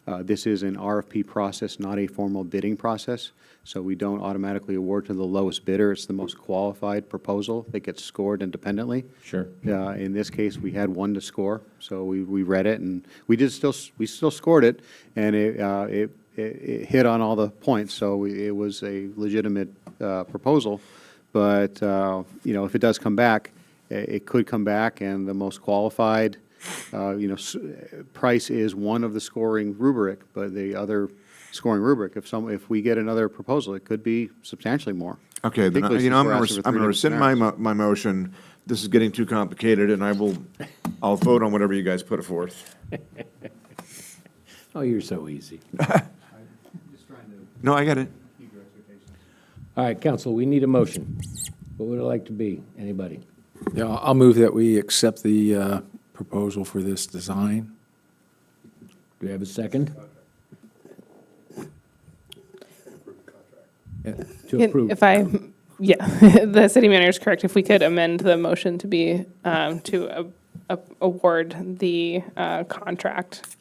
this is an RFP process, not a formal bidding process. So we don't automatically award to the lowest bidder. It's the most qualified proposal that gets scored independently. Sure. In this case, we had one to score, so we read it, and we still scored it, and it hit on all the points, so it was a legitimate proposal. But, if it does come back, it could come back, and the most qualified, price is one of the scoring rubric, but the other scoring rubric, if we get another proposal, it could be substantially more. Okay, then, Particularly I'm since we're going asking for to three different rescind scenarios. my motion. This is getting too complicated, and I'll vote on whatever you guys put forth. Oh, you're so easy. No, I get it. All right, council, we need a motion. What would it like to be? Anybody? Yeah, I'll move that we accept the proposal for this design we have a second? To approve. If I, yeah, the city manager is correct. If we could amend the motion to be, award the contract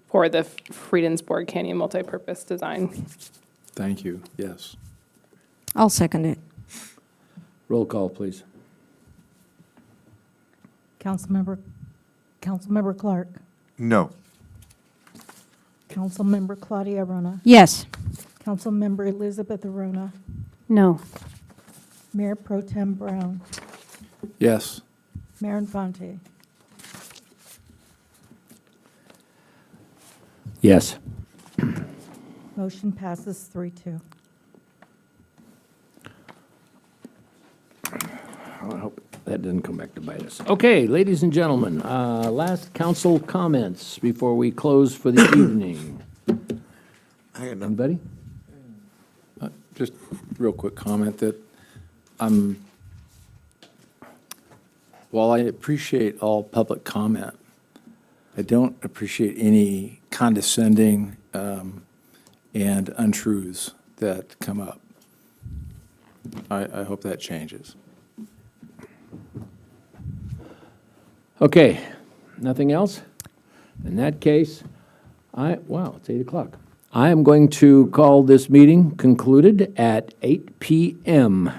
for the Friedensborg Canyon multipurpose design. Thank you, yes. I'll second it. Roll call, please. Councilmember Clark. No. Councilmember Claudia Rona. Yes. Councilmember Elizabeth Arona. No. Mayor Pro Tem Brown. Yes. Mayor Infante. Yes. Motion passes 3-2. I hope that doesn't come back to bite us. Okay, ladies and gentlemen, last council comments before we close for the evening. Anybody? Just real quick comment that while I appreciate all public comment, I don't appreciate any condescending and untruths that come up. I hope that changes. Okay, nothing else? In that case, wow, it's 8 o'clock. I am going to call this meeting concluded at 8 p.m.